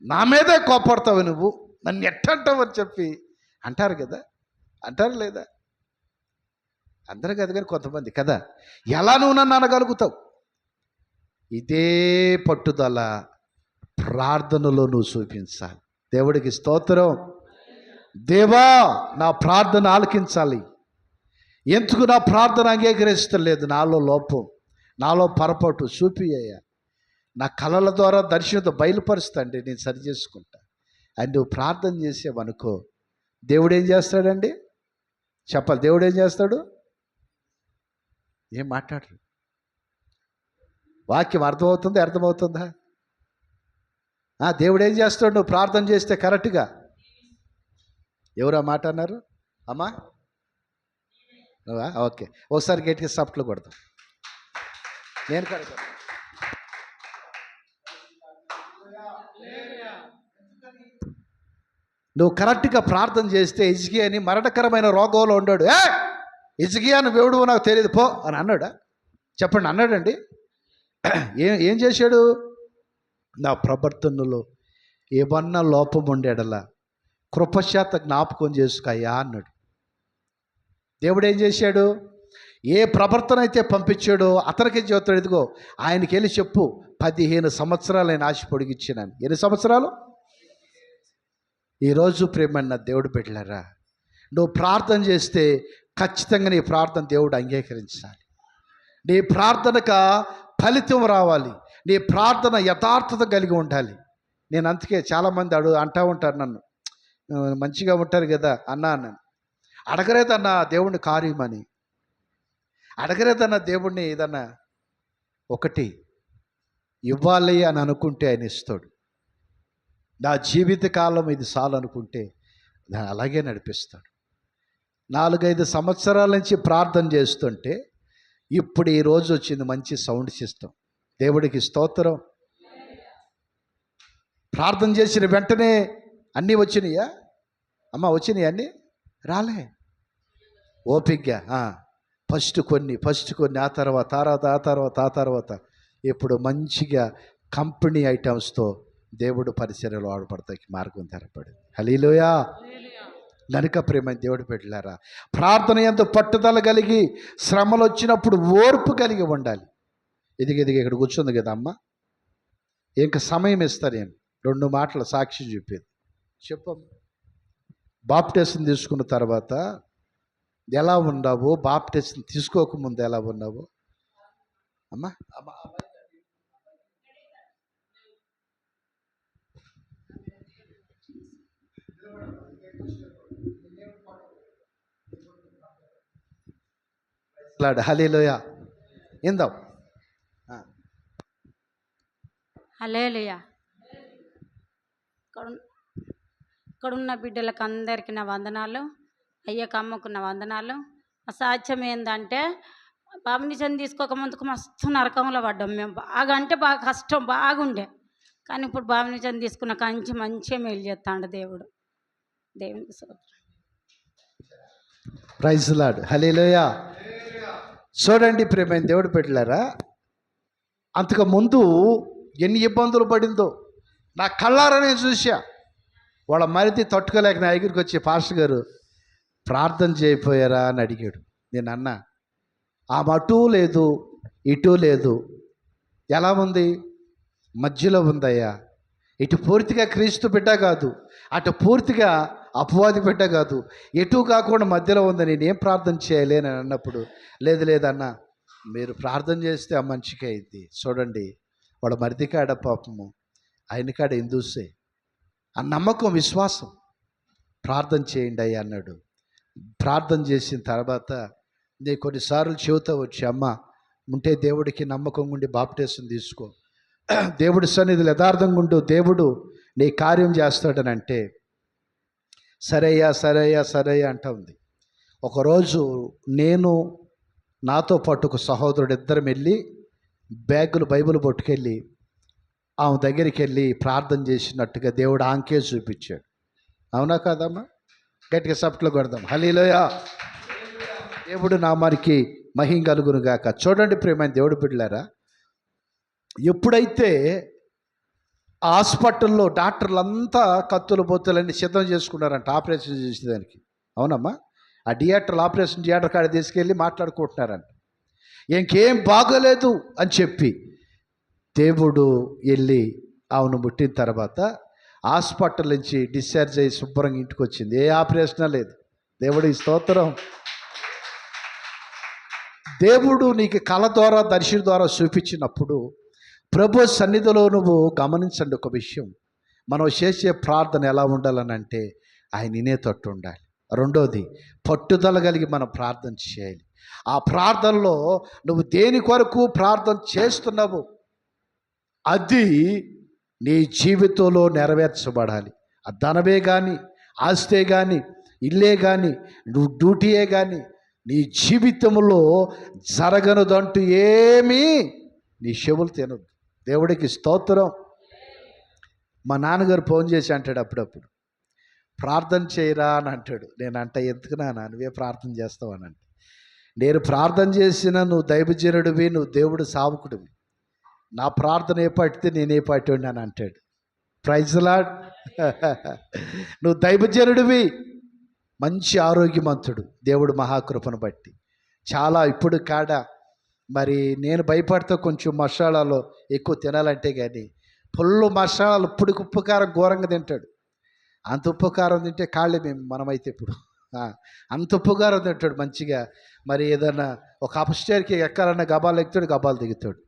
నా మీదే కోపడతావు నువ్వు, నన్ను ఎట్టంటావు అని చెప్పి అంటారు కదా. అంటారు లేదా? అందరూ కదా, కానీ కొంతమంది కదా. ఎలా నువ్వు నన్ను అనగలుగుతావు? ఇదే పట్టుదల ప్రార్థనలో నువ్వు చూపించాలి. దేవుడికి స్తోత్రం. దేవా, నా ప్రార్థన ఆలకించాలి. ఎందుకు నా ప్రార్థన అంగీకరిస్తలేదు? నాలో లోపం, నాలో పొరపాటు చూపియ్యా. నా కళల ద్వారా దర్శనంతో బయలుపరుస్తాండి, నేను సరి చేసుకుంటా అని నువ్వు ప్రార్థన చేసేవనుకో, దేవుడు ఏం చేస్తాడండి? చెప్పాలి, దేవుడు ఏం చేస్తాడు? ఏం మాట్లాడరు. వాక్యం అర్థమవుతుందా? దేవుడు ఏం చేస్తాడు? నువ్వు ప్రార్థన చేస్తే కరెక్ట్గా. ఎవరు ఆ మాట అన్నారు? అమ్మా నువ్వా? ఓకే, ఒకసారి గట్టిగా సప్ట్లు కొడతాం. నేను కరెక్ట్. నువ్వు కరెక్ట్గా ప్రార్థన చేస్తే హిజ్కియాని మరణకరమైన రోగంలో ఉన్నాడు. హిజ్కియా నువ్వు ఎవడు నాకు తెలియదు పో అని అన్నాడా? చెప్పండి, అన్నాడండి? ఏం చేశాడు? నా ప్రవర్తనలో ఏమన్నా లోపం ఉండేడలా కృపశాత జ్ఞాపకం చేసుకయ్యా అన్నాడు. దేవుడు ఏం చేశాడు? ఏ ప్రవర్తన అయితే పంపించాడో అతనికి చెబుతాడు, ఇదిగో ఆయనకి వెళ్ళి చెప్పు 15 సంవత్సరాలు ఆయన ఆశ పొడిగిచ్చినాను. ఎన్ని సంవత్సరాలు? ఈరోజు ప్రేమన్న దేవుడు పెట్టారా, నువ్వు ప్రార్థన చేస్తే ఖచ్చితంగా నీ ప్రార్థన దేవుడు అంగీకరించాలి. నీ ప్రార్థనకు ఫలితం రావాలి. నీ ప్రార్థన యథార్థత కలిగి ఉండాలి. నేను అందుకే చాలామంది అంటూ ఉంటారు నన్ను, మంచిగా ఉంటారు కదా అన్నాను. అడగలేదన్నా దేవుణ్ణి కార్యమని, అడగలేదన్నా దేవుణ్ణి ఏదన్నా ఒకటి ఇవ్వాలి అని అనుకుంటే ఆయన ఇస్తాడు. నా జీవిత కాలం ఇది చాలు అనుకుంటే దాన్ని అలాగే నడిపిస్తాడు. 4-5 సంవత్సరాల నుంచి ప్రార్థన చేస్తుంటే ఇప్పుడు ఈరోజు వచ్చింది మంచి సౌండ్ సిస్టమ్. దేవుడికి స్తోత్రం. ప్రార్థన చేసిన వెంటనే అన్నీ వచ్చినాయా అమ్మ? వచ్చినాయి అన్నీ? రాలే. ఓపిగ్గా ఫస్ట్ కొన్ని ఆ తర్వాత ఇప్పుడు మంచిగా కంపెనీ ఐటమ్స్తో దేవుడు పరిచర్యలో ఆడపడతాకి మార్గం తెరపడింది. హల్లెలూయా. గనుక ప్రేమ దేవుడు పెట్టారా, ప్రార్థన యందు పట్టుదల కలిగి శ్రమలు వచ్చినప్పుడు ఓర్పు కలిగి ఉండాలి. ఎదిగి ఇక్కడ కూర్చుంది కదా అమ్మ, ఇంకా సమయం ఇస్తా నేను 2 మాటల సాక్షి చెప్పేది చెప్పమ్మ. బాప్టిజం తీసుకున్న తర్వాత ఎలా ఉన్నావు? బాప్టిజం తీసుకోకముందు ఎలా ఉన్నావు అమ్మా? హల్లెలూయా. ఇందాం. హల్లెలూయా. ఇక్కడున్న బిడ్డలకు అందరికీ నా వందనాలు. అయ్యకు అమ్మకు నా వందనాలు. అసాధ్యం ఏంటంటే బాప్టిజం తీసుకోక ముందుకు మస్తు నరకంలో పడ్డాం మేము. బాగా అంటే బాగా కష్టం బాగుండే. కానీ ఇప్పుడు బాప్టిజం తీసుకున్న కంచి మంచిగా మేలు చేస్తాడు దేవుడు. దేవునికి స్తోత్రం. Praise lord. హల్లెలూయా. చూడండి ప్రేమైన దేవుడు పెట్టారా, అంతకు ముందు ఎన్ని ఇబ్బందులు పడిందో నా కళ్ళారా నేను చూసా. వాళ్ళ మరిది తట్టుకోలేక నా దగ్గరికి వచ్చి, పాస్టర్ గారు ప్రార్థన చేయపోయారా అని అడిగాడు. నేను అన్నా, ఆమె అటూ లేదు ఇటూ లేదు, ఎలా ఉంది? మధ్యలో ఉందయ్యా. ఇటు పూర్తిగా క్రీస్తు బిడ్డ కాదు, అటు పూర్తిగా అపవాది బిడ్డ కాదు, ఎటు కాకుండా మధ్యలో ఉంది. నేనేం ప్రార్థన చేయాలి అని అన్నప్పుడు, లేదన్నా మీరు ప్రార్థన చేస్తే ఆ మనిషికి అయింది. చూడండి వాడు మరిది కాడ పాపము, ఆయన కాడ హిందూసే. ఆ నమ్మకం విశ్వాసం. ప్రార్థన చేయండి అయ్యా అన్నాడు. ప్రార్థన చేసిన తర్వాత నేను కొన్నిసార్లు చెబుతా వచ్చి, అమ్మ ఉంటే దేవుడికి నమ్మకం ఉండి బాప్టిజం తీసుకో, దేవుడి సన్నిధిలో యథార్థంగా ఉంటూ దేవుడు నీ కార్యం చేస్తాడని అంటే, సరేయ్యా అంటా ఉంది. ఒకరోజు నేను నాతో పాటు ఒక సహోదరుడు ఇద్దరం వెళ్ళి బ్యాగులు బైబిల్ పట్టుకెళ్ళి ఆమె దగ్గరికి వెళ్ళి ప్రార్థన చేసినట్టుగా దేవుడు ఆంకే చూపించాడు. అవునా కాదమ్మా? గట్టిగా సప్ట్లో కొడదాం. హల్లెలూయా. దేవుడు నామానికి మహిమ కలుగును గాక. చూడండి ప్రియమైన దేవుడు బిడ్డలారా, ఎప్పుడైతే హాస్పిటల్లో డాక్టర్లు అంతా కత్తులు బొత్తులన్నీ సిద్ధం చేసుకున్నారంట ఆపరేషన్ చేసేదానికి. అవునమ్మా? ఆ ఆపరేషన్ థియేటర్ కాడ తీసుకెళ్ళి మాట్లాడుకుంటున్నారంట. ఇంకేం బాగోలేదు అని చెప్పి దేవుడు వెళ్ళి ఆమెను ముట్టిన తర్వాత హాస్పిటల్ నుంచి డిశ్చార్జ్ అయ్యి శుభ్రంగా ఇంటికి వచ్చింది. ఏ ఆపరేషన్ లేదు. దేవుడి స్తోత్రం. దేవుడు నీకు కళ ద్వారా దర్శన ద్వారా చూపించినప్పుడు ప్రభు సన్నిధిలో నువ్వు గమనించండి ఒక విషయం. మనం చేసే ప్రార్థన ఎలా ఉండాలని అంటే ఆయన వినే తట్టు ఉండాలి. రెండోది, పట్టుదల కలిగి మనం ప్రార్థన చేయాలి. ఆ ప్రార్థనలో నువ్వు దేని కొరకు ప్రార్థన చేస్తున్నావు అది నీ జీవితంలో నెరవేర్చబడాలి. ఆ ధనమే కానీ, ఆస్తే కానీ, ఇల్లే కానీ, నువ్వు డ్యూటీయే కానీ, నీ జీవితంలో జరగనదంటూ ఏమీ నీ చెవులు తినదు. దేవుడికి స్తోత్రం. మా నాన్నగారు ఫోన్ చేసి అంటాడు అప్పుడప్పుడు, ప్రార్థన చేయరా అని అంటాడు. నేను అంట, ఎందుకు నాన్న నువ్వే ప్రార్థన చేస్తావని అంటే, నేను ప్రార్థన చేసిన నువ్వు దైవజనుడివి, నువ్వు దేవుడు సావుకుడివి, నా ప్రార్థన ఏ పాటితే నేను ఏ పాటి ఉన్నాను అంటాడు. Praise Lord. నువ్వు దైవజనుడివి, మంచి ఆరోగ్యవంతుడు దేవుడు మహాకృపను బట్టి. చాలా ఇప్పుడు కాడ మరి నేను భయపడితే కొంచెం మసాలాలో ఎక్కువ తినాలంటే కానీ పుల్లు మసాలాలు ఇప్పుడు ఉప్పు కారం ఘోరంగా తింటాడు. అంత ఉప్పు కారం తింటే కాళ్ళే మనమైతే ఇప్పుడు అంత ఉప్పు కారం తింటాడు మంచిగా. మరి ఏదన్నా ఒక అప్స్టేర్కి ఎక్కాలన్నా గబాలు ఎక్కుతాడు, గబాలు దిగుతాడు.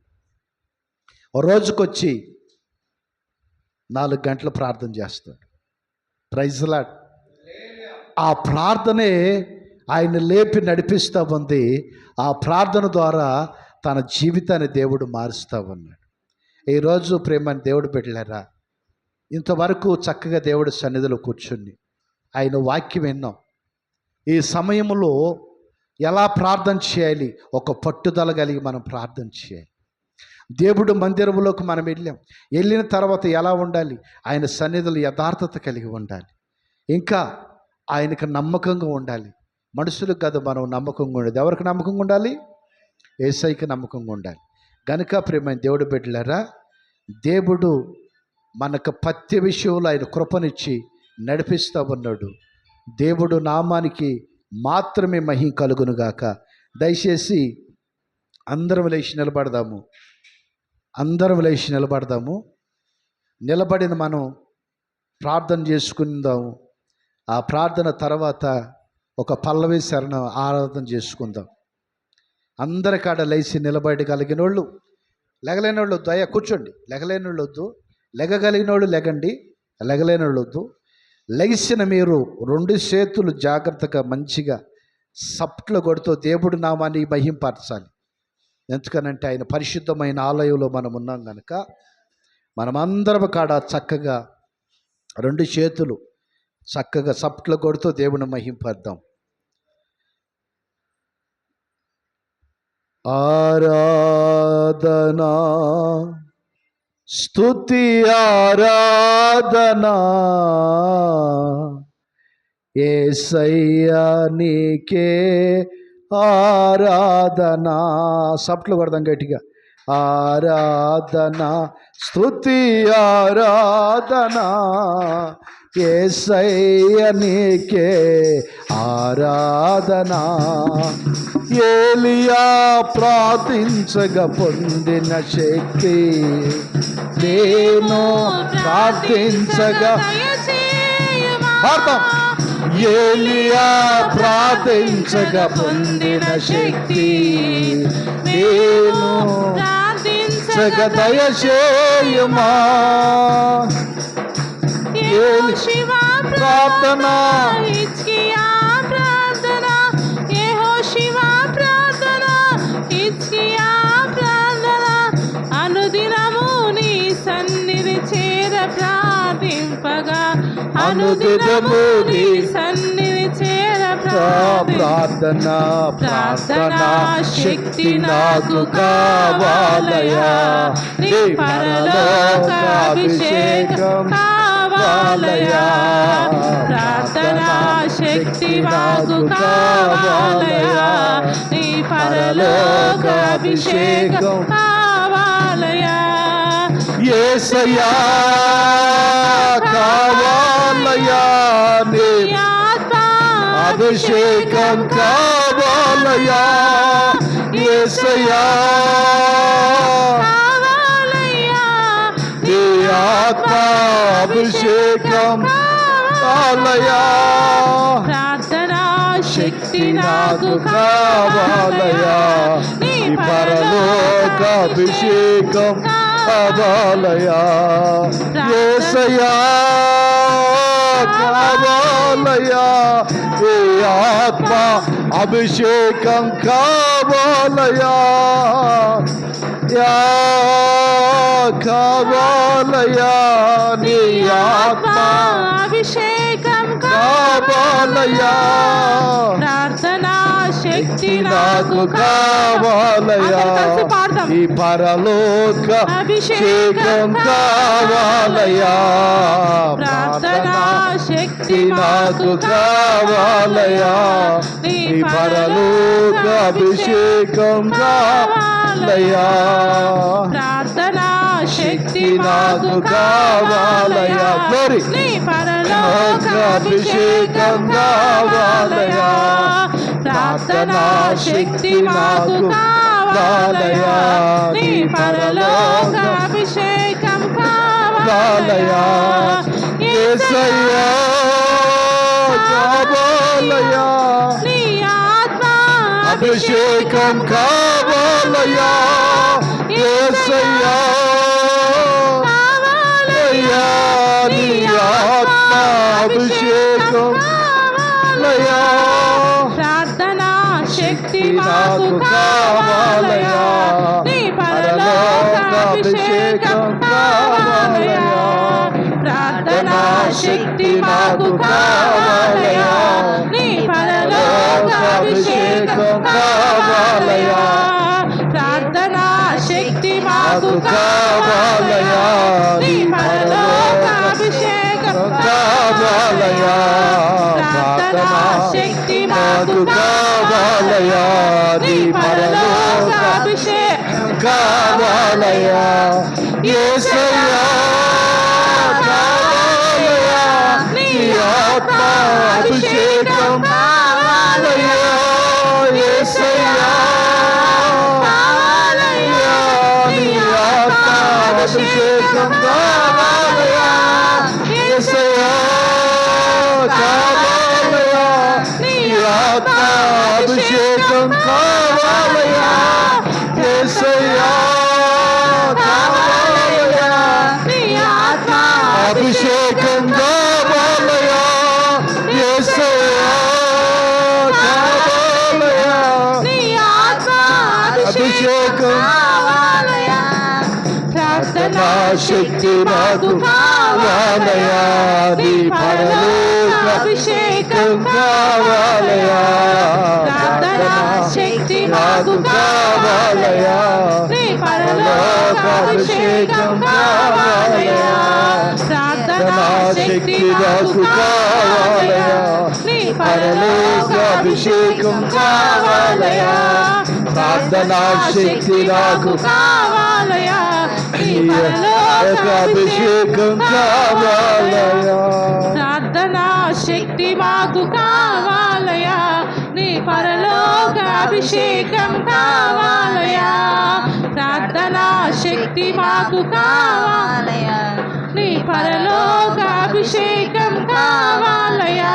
ఓ రోజుకొచ్చి 4 గంటలు ప్రార్థన చేస్తాడు. Praise Lord. ఆ ప్రార్థనే ఆయన లేపి నడిపిస్తూ ఉంది. ఆ ప్రార్థన ద్వారా తన జీవితాన్ని దేవుడు మారుస్తూ ఉన్నాడు. ఈరోజు ప్రేమని దేవుడు పెట్టలేరా, ఇంతవరకు చక్కగా దేవుడి సన్నిధిలో కూర్చుని ఆయన వాక్యం విన్నాం. ఈ సమయంలో ఎలా ప్రార్థన చేయాలి, ఒక పట్టుదల కలిగి మనం ప్రార్థన చేయాలి. దేవుడు మందిరంలోకి మనం వెళ్ళిన తర్వాత ఎలా ఉండాలి, ఆయన సన్నిధిలో యథార్థత కలిగి ఉండాలి. ఇంకా ఆయనకు నమ్మకంగా ఉండాలి. మనుషులకు కదా మనం నమ్మకంగా ఉండేది. ఎవరికి నమ్మకంగా ఉండాలి? యేసయ్యకి నమ్మకంగా ఉండాలి. గనుక ప్రేమైన దేవుడు బిడ్డలారా, దేవుడు మనకు ప్రతి విషయంలో ఆయన కృపనిచ్చి నడిపిస్తూ ఉన్నాడు. దేవుడు నామానికి మాత్రమే మహిమ కలుగునుగాక. దయచేసి అందరం లేచి నిలబడదాము. నిలబడిన మనం ప్రార్థన చేసుకుందాము. ఆ ప్రార్థన తర్వాత ఒక పల్లవి శరణం ఆరాధన చేసుకుందాం. అందరి కాడ లేచి నిలబడగలిగిన వాళ్ళు, లెగలేని వాళ్ళు కూర్చోండి. లెగలేని వాళ్ళు వద్దు, లెగగలిగిన వాళ్ళు లెగండి, లెగలేని వాళ్ళు వద్దు. లెగిసిన మీరు 2 చేతులు జాగ్రత్తగా మంచిగా సప్ట్లు కొడుతూ దేవుడి నామాన్ని మహింపరచాలి. ఎందుకనంటే ఆయన పరిశుద్ధమైన ఆలయంలో మనం ఉన్నాం కనుక మనమందరం కాడ చక్కగా 2 చేతులు చక్కగా సప్ట్లు కొడుతూ దేవుని మహింపర్దాం. ఆరాధనా స్తుతి ఆరాధనా యేసయ్యా నీకే ఆరాధనా. సప్ట్లు కొడదాం గట్టిగా. ఆరాధనా స్తుతి ఆరాధనా యేసయ్యా నీకే ఆరాధనా. ఏలియా ప్రార్థించగా పొందిన శక్తి, నేను ప్రార్థించగా అర్థం. ఏలియా ప్రార్థించగా పొందిన శక్తి, నేను ప్రార్థించగా దయచేయుమా. ప్రార్థన అనుదినము నీ సన్నిధి చేర ప్రార్థన. ప్రార్థన శక్తి నాకు కావాలయా, నీ పరలోకాభిషేకం కావాలయా. ప్రార్థన శక్తి నాకు కావాలయా, నీ పరలోకాభిషేకం కావాలయా. యేసయ్యా కావాలయా, నీ అభిషేకం కావాలయా. యేసయ్యా నీ ఆత్మ అభిషేకం కావాలయా. ప్రార్థనా శక్తి నాకు కావాలయా, నీ పరలోక అభిషేకం కావాలయా. యేసయ్యా కావాలయా, ఈ ఆత్మ అభిషేకం కావాలయా. కావాలయా, నీ ఆత్మ అభిషేకం కావాలయా. ప్రార్థనా శక్తి నాకు కావాలయా, ఈ పరలోక అభిషేకం కావాలయా. ప్రార్థనా శక్తి నాకు కావాలయా, ఈ పరలోక అభిషేకం కావాలయా. ప్రార్థనా కావాలయా. గ్లోరీ. నీ పరలోక అభిషేకం కావాలయా. ప్రార్థనా శక్తి మాకు కావాలయా. నీ పరలోక అభిషేకం కావాలయా. యేసయ్యా కావాలయా. నీ ఆత్మ అభిషేకం కావాలయా. యేసయ్యా కావాలయా. నీ ఆత్మ అభిషేకం కావాలయా. ప్రార్థనా శక్తి మాకు కావాలయా. నీ పరలోక అభిషేకం కావాలయా. ప్రార్థనా శక్తి మాకు కావాలయా. నీ పరలోక అభిషేకం కావాలయా. ప్రార్థనా శక్తి మాకు కావాలయా. నీ పరలోక అభిషేకం కావాలయా. ప్రార్థనా శక్తి మాకు కావాలయా. నీ పరలోక అభిషేకం కావాలయా. యేసయ్యా కావాలయా. నీ ఆత్మ అభిషేకం కావాలయా. యేసయ్యా కావాలయా. నీ ఆత్మ అభిషేకం కావాలయా. యేసయ్యా కావాలయా. నీ ఆత్మ అభిషేకం కావాలయా. యేసయ్యా కావాలయా. నీ ఆత్మ అభిషేకం కావాలయా. యేసయ్యా కావాలయా. నీ ఆత్మ అభిషేకం కావాలయా. ప్రార్థనా శక్తి మాకు కావాలయా. నీ పరలోక అభిషేకం కావాలయా. ప్రార్థనా శక్తి మాకు కావాలయా. నీ పరలోక అభిషేకం కావాలయా. ప్రార్థనా శక్తి మాకు కావాలయా. నీ పరలోక అభిషేకం కావాలయా. ప్రార్థనా శక్తి నాకు కావాలయా. నీ పరలోక అభిషేకం కావాలయా. ప్రార్థనా శక్తి మాకు కావాలయా. నీ పరలోక అభిషేకం కావాలయా. ప్రార్థనా శక్తి మాకు కావాలయా. నీ పరలోక అభిషేకం కావాలయా.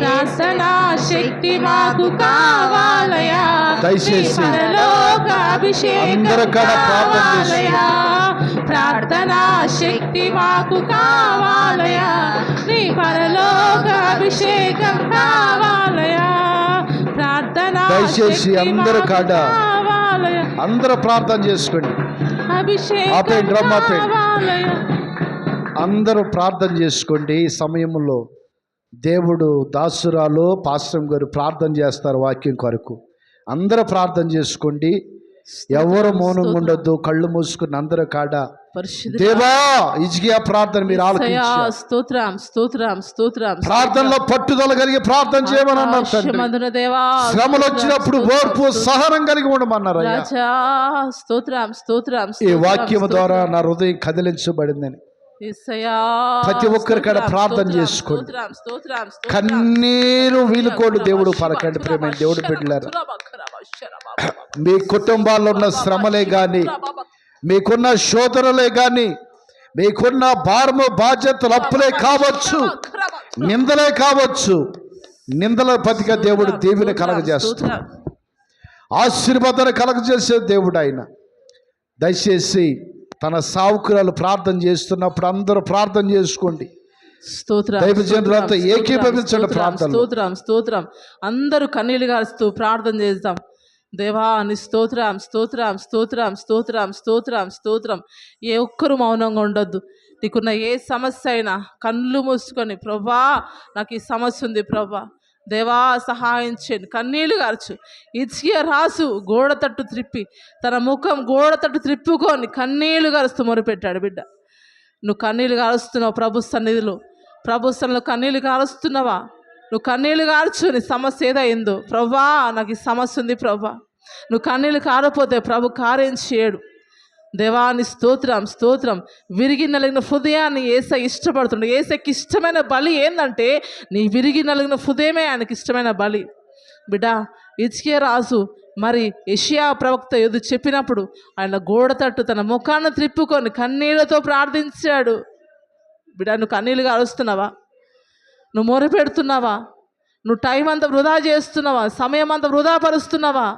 ప్రార్థనా శక్తి మాకు కావాలయా. దయచేసి పరలోక అభిషేకం అందరికన్నా ప్రార్థన కావాలయా. ప్రార్థనా శక్తి మాకు కావాలయా. నీ పరలోక అభిషేకం కావాలయా. ప్రార్థనా దయచేసి అందరి కాడ కావాలయా. అందరూ ప్రార్థన చేసుకోండి. అభిషేకం ఆపేయండి, డ్రమ్ ఆపేయండి. కావాలయా. అందరూ ప్రార్థన చేసుకోండి. ఈ సమయంలో దేవుడు దాసురాలు పాస్టర్ గారు ప్రార్థన చేస్తారు వాక్యం కొరకు. అందరూ ప్రార్థన చేసుకోండి. ఎవరు మౌనంగా ఉండొద్దు. కళ్ళు మూసుకుని అందరూ కాడ దేవా ఇజ్గియా ప్రార్థన మీరు ఆలకించారు. స్తోత్రం స్తోత్రం స్తోత్రం. ప్రార్థనలో పట్టుదల కలిగి ప్రార్థన చేయమని అన్నారు. శ్రమలు వచ్చినప్పుడు ఓర్పు సహనం కలిగి ఉండమన్నారు. స్తోత్రం స్తోత్రం. ఈ వాక్యం ద్వారా నా హృదయం కదిలించబడిందని ప్రతి ఒక్కరి కాడ ప్రార్థన చేసుకోండి. కన్నీరు వీలుకోండి. దేవుడు పలకండి. ప్రేమ దేవుడు బిడ్డలారా, మీ కుటుంబాల్లో ఉన్న శ్రమలే కానీ, మీకున్న శోధనలే కానీ, మీకున్న భారము బాధ్యతలు అప్పులే కావచ్చు, నిందలే కావచ్చు, నిందల పతిగా దేవుడు దేవుని కలగజేస్తాడు. ఆశీర్వాదాన్ని కలగజేసే దేవుడు ఆయన. దయచేసి తన సావుకురాలు ప్రార్థన చేస్తున్నప్పుడు అందరూ ప్రార్థన చేసుకోండి. దైవజనులతో ఏకీభవించండి. ప్రార్థన స్తోత్రం స్తోత్రం. అందరూ కన్నీళ్ళు కారుస్తూ ప్రార్థన చేద్దాం. దేవా నీ స్తోత్రం స్తోత్రం స్తోత్రం స్తోత్రం స్తోత్రం స్తోత్రం. ఏ ఒక్కరు మౌనంగా ఉండొద్దు. నీకున్న ఏ సమస్య అయినా కళ్ళు మూసుకొని, ప్రభా నాకు ఈ సమస్య ఉంది ప్రభా, దేవా సహాయం చేయండి. కన్నీళ్ళు గార్చు. ఇచ్చియ రాసు గోడ తట్టు త్రిప్పి, తన ముఖం గోడ తట్టు త్రిప్పుకొని కన్నీళ్ళు గారుస్తూ మొరుపెట్టాడు. బిడ్డ, నువ్వు కన్నీళ్ళు కారుస్తున్నావు ప్రభు సన్నిధిలో. ప్రభు సన్నిధిలో కన్నీళ్ళు కారుస్తున్నావా? నువ్వు కన్నీళ్ళు కారుచు. నీ సమస్య ఏదైందో, ప్రభా నాకు ఈ సమస్య ఉంది ప్రభా. నువ్వు కన్నీళ్ళు కారపోతే ప్రభు కార్యం చేయడు. దేవాని స్తోత్రం స్తోత్రం. విరిగి నలిగిన హృదయాన్ని యేసయ్య ఇష్టపడుతుండే. యేసయ్యకి ఇష్టమైన బలి ఏంటంటే నీ విరిగి నలిగిన హృదయమే ఆయనకి ఇష్టమైన బలి. బిడ్డ, హిజ్కియా రాజు మరి యెషయా ప్రవక్త ఎదురు చెప్పినప్పుడు ఆయన గోడ తట్టు తన ముఖాన్ని త్రిప్పుకొని కన్నీళ్లతో ప్రార్థించాడు. బిడ్డ, నువ్వు కన్నీళ్ళుగా అరుస్తున్నావా? నువ్వు మొరపెడుతున్నావా? నువ్వు టైం అంతా వృధా చేస్తున్నావా? సమయం అంతా వృధా పరుస్తున్నావా?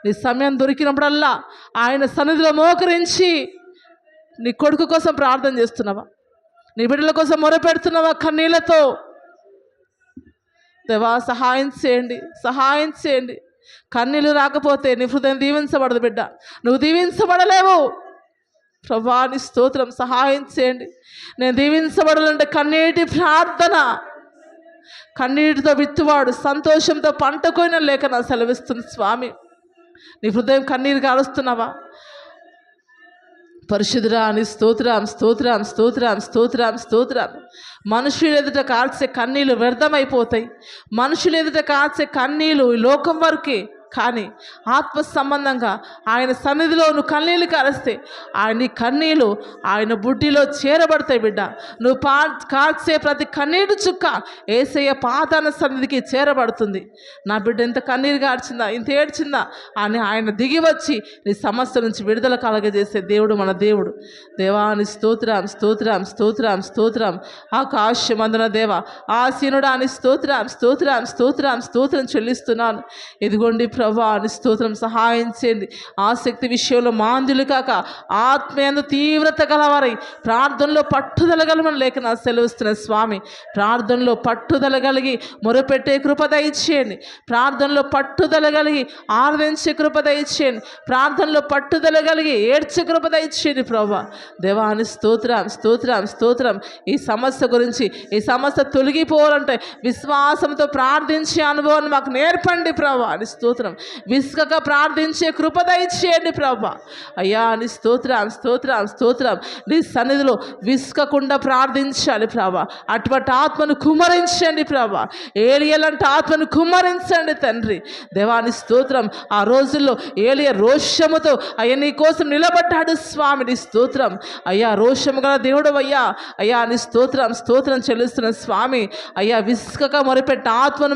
నీ సమయం దొరికినప్పుడల్లా ఆయన సన్నిధిలో మోకరించి నీ కొడుకు కోసం ప్రార్థన చేస్తున్నావా? నీ బిడ్డల కోసం మొరపెడుతున్నావా కన్నీళ్లతో? దేవా, సహాయం చేయండి, సహాయం చేయండి. కన్నీళ్ళు రాకపోతే నీ హృదయం దీవించబడదు బిడ్డ, నువ్వు దీవించబడలేవు. ప్రభువా నీ స్తోత్రం, సహాయం చేయండి. నేను దీవించబడాలంటే కన్నీటి ప్రార్థన. కన్నీటితో విత్తువాడు సంతోషంతో పంట కోయిన లేఖన సెలవిస్తుంది స్వామి. నీ హృదయం కన్నీరు కారుస్తున్నావా? పరిశుద్ధుడా నీ స్తోత్రం స్తోత్రం స్తోత్రం స్తోత్రం స్తోత్రం. మనుషులు ఎదుట కాల్చే కన్నీళ్ళు వ్యర్థమైపోతాయి. మనుషులు ఎదుట కాల్చే కన్నీళ్ళు ఈ లోకం వరకే. కానీ ఆత్మ సంబంధంగా ఆయన సన్నిధిలో నువ్వు కన్నీళ్ళు కారిస్తే నీ కన్నీళ్ళు ఆయన బుడ్డిలో చేరబడతాయి బిడ్డ. నువ్వు కాల్చే ప్రతి కన్నీటి చుక్క యేసయ్య పాదాల సన్నిధికి చేరబడుతుంది. నా బిడ్డ ఇంత కన్నీరు కార్చిందా, ఇంత ఏడ్చిందా అని ఆయన దిగి వచ్చి నీ సమస్య నుంచి విడుదల కలగజేసే దేవుడు మన దేవుడు. దేవాని స్తోత్రం స్తోత్రం స్తోత్రం స్తోత్రం. ఆకాశమందున దేవ ఆసీనుడాని స్తోత్రం స్తోత్రం స్తోత్రం స్తోత్రం చెల్లిస్తున్నాను. ఇదిగోండి ప్రభా అని స్తోత్రం, సహాయం చేయండి. ఆసక్తి విషయంలో మాంద్యులు కాక ఆత్మీయందు తీవ్రత గలవారై ప్రార్థనలో పట్టుదల గలమని లేఖన సెలవుస్తున్న స్వామి. ప్రార్థనలో పట్టుదల కలిగి మొరపెట్టే కృప దయచేయండి. ప్రార్థనలో పట్టుదల కలిగి ఆరాధించే కృప దయచేయండి. ప్రార్థనలో పట్టుదల కలిగి ఏడ్చే కృప దయచేయండి ప్రభా. దేవాని స్తోత్రం స్తోత్రం స్తోత్రం. ఈ సమస్య గురించి, ఈ సమస్య తొలగిపోవాలంటే విశ్వాసంతో ప్రార్థించే అనుభవాన్ని మాకు నేర్పండి ప్రభా అని స్తోత్రం. విసుకగా ప్రార్థించే కృప దయచేయండి ప్రభా. అయ్యా నీ స్తోత్రం స్తోత్రం స్తోత్రం. నీ సన్నిధిలో విసుకకుండా ప్రార్థించాలి ప్రభా. అటువంటి ఆత్మను కుమ్మరించండి ప్రభా. ఏలియలంటే ఆత్మను కుమ్మరించండి తండ్రి. దేవాని స్తోత్రం. ఆ రోజుల్లో ఏలియ రోషముతో అయ్యా నీ కోసం నిలబడ్డాడు స్వామి. నీ స్తోత్రం అయ్యా. రోషము గల దేవుడు అయ్యా. అయ్యా నీ స్తోత్రం స్తోత్రం చెల్లిస్తున్న స్వామి. అయ్యా విసుకగా మొరపెట్టిన ఆత్మను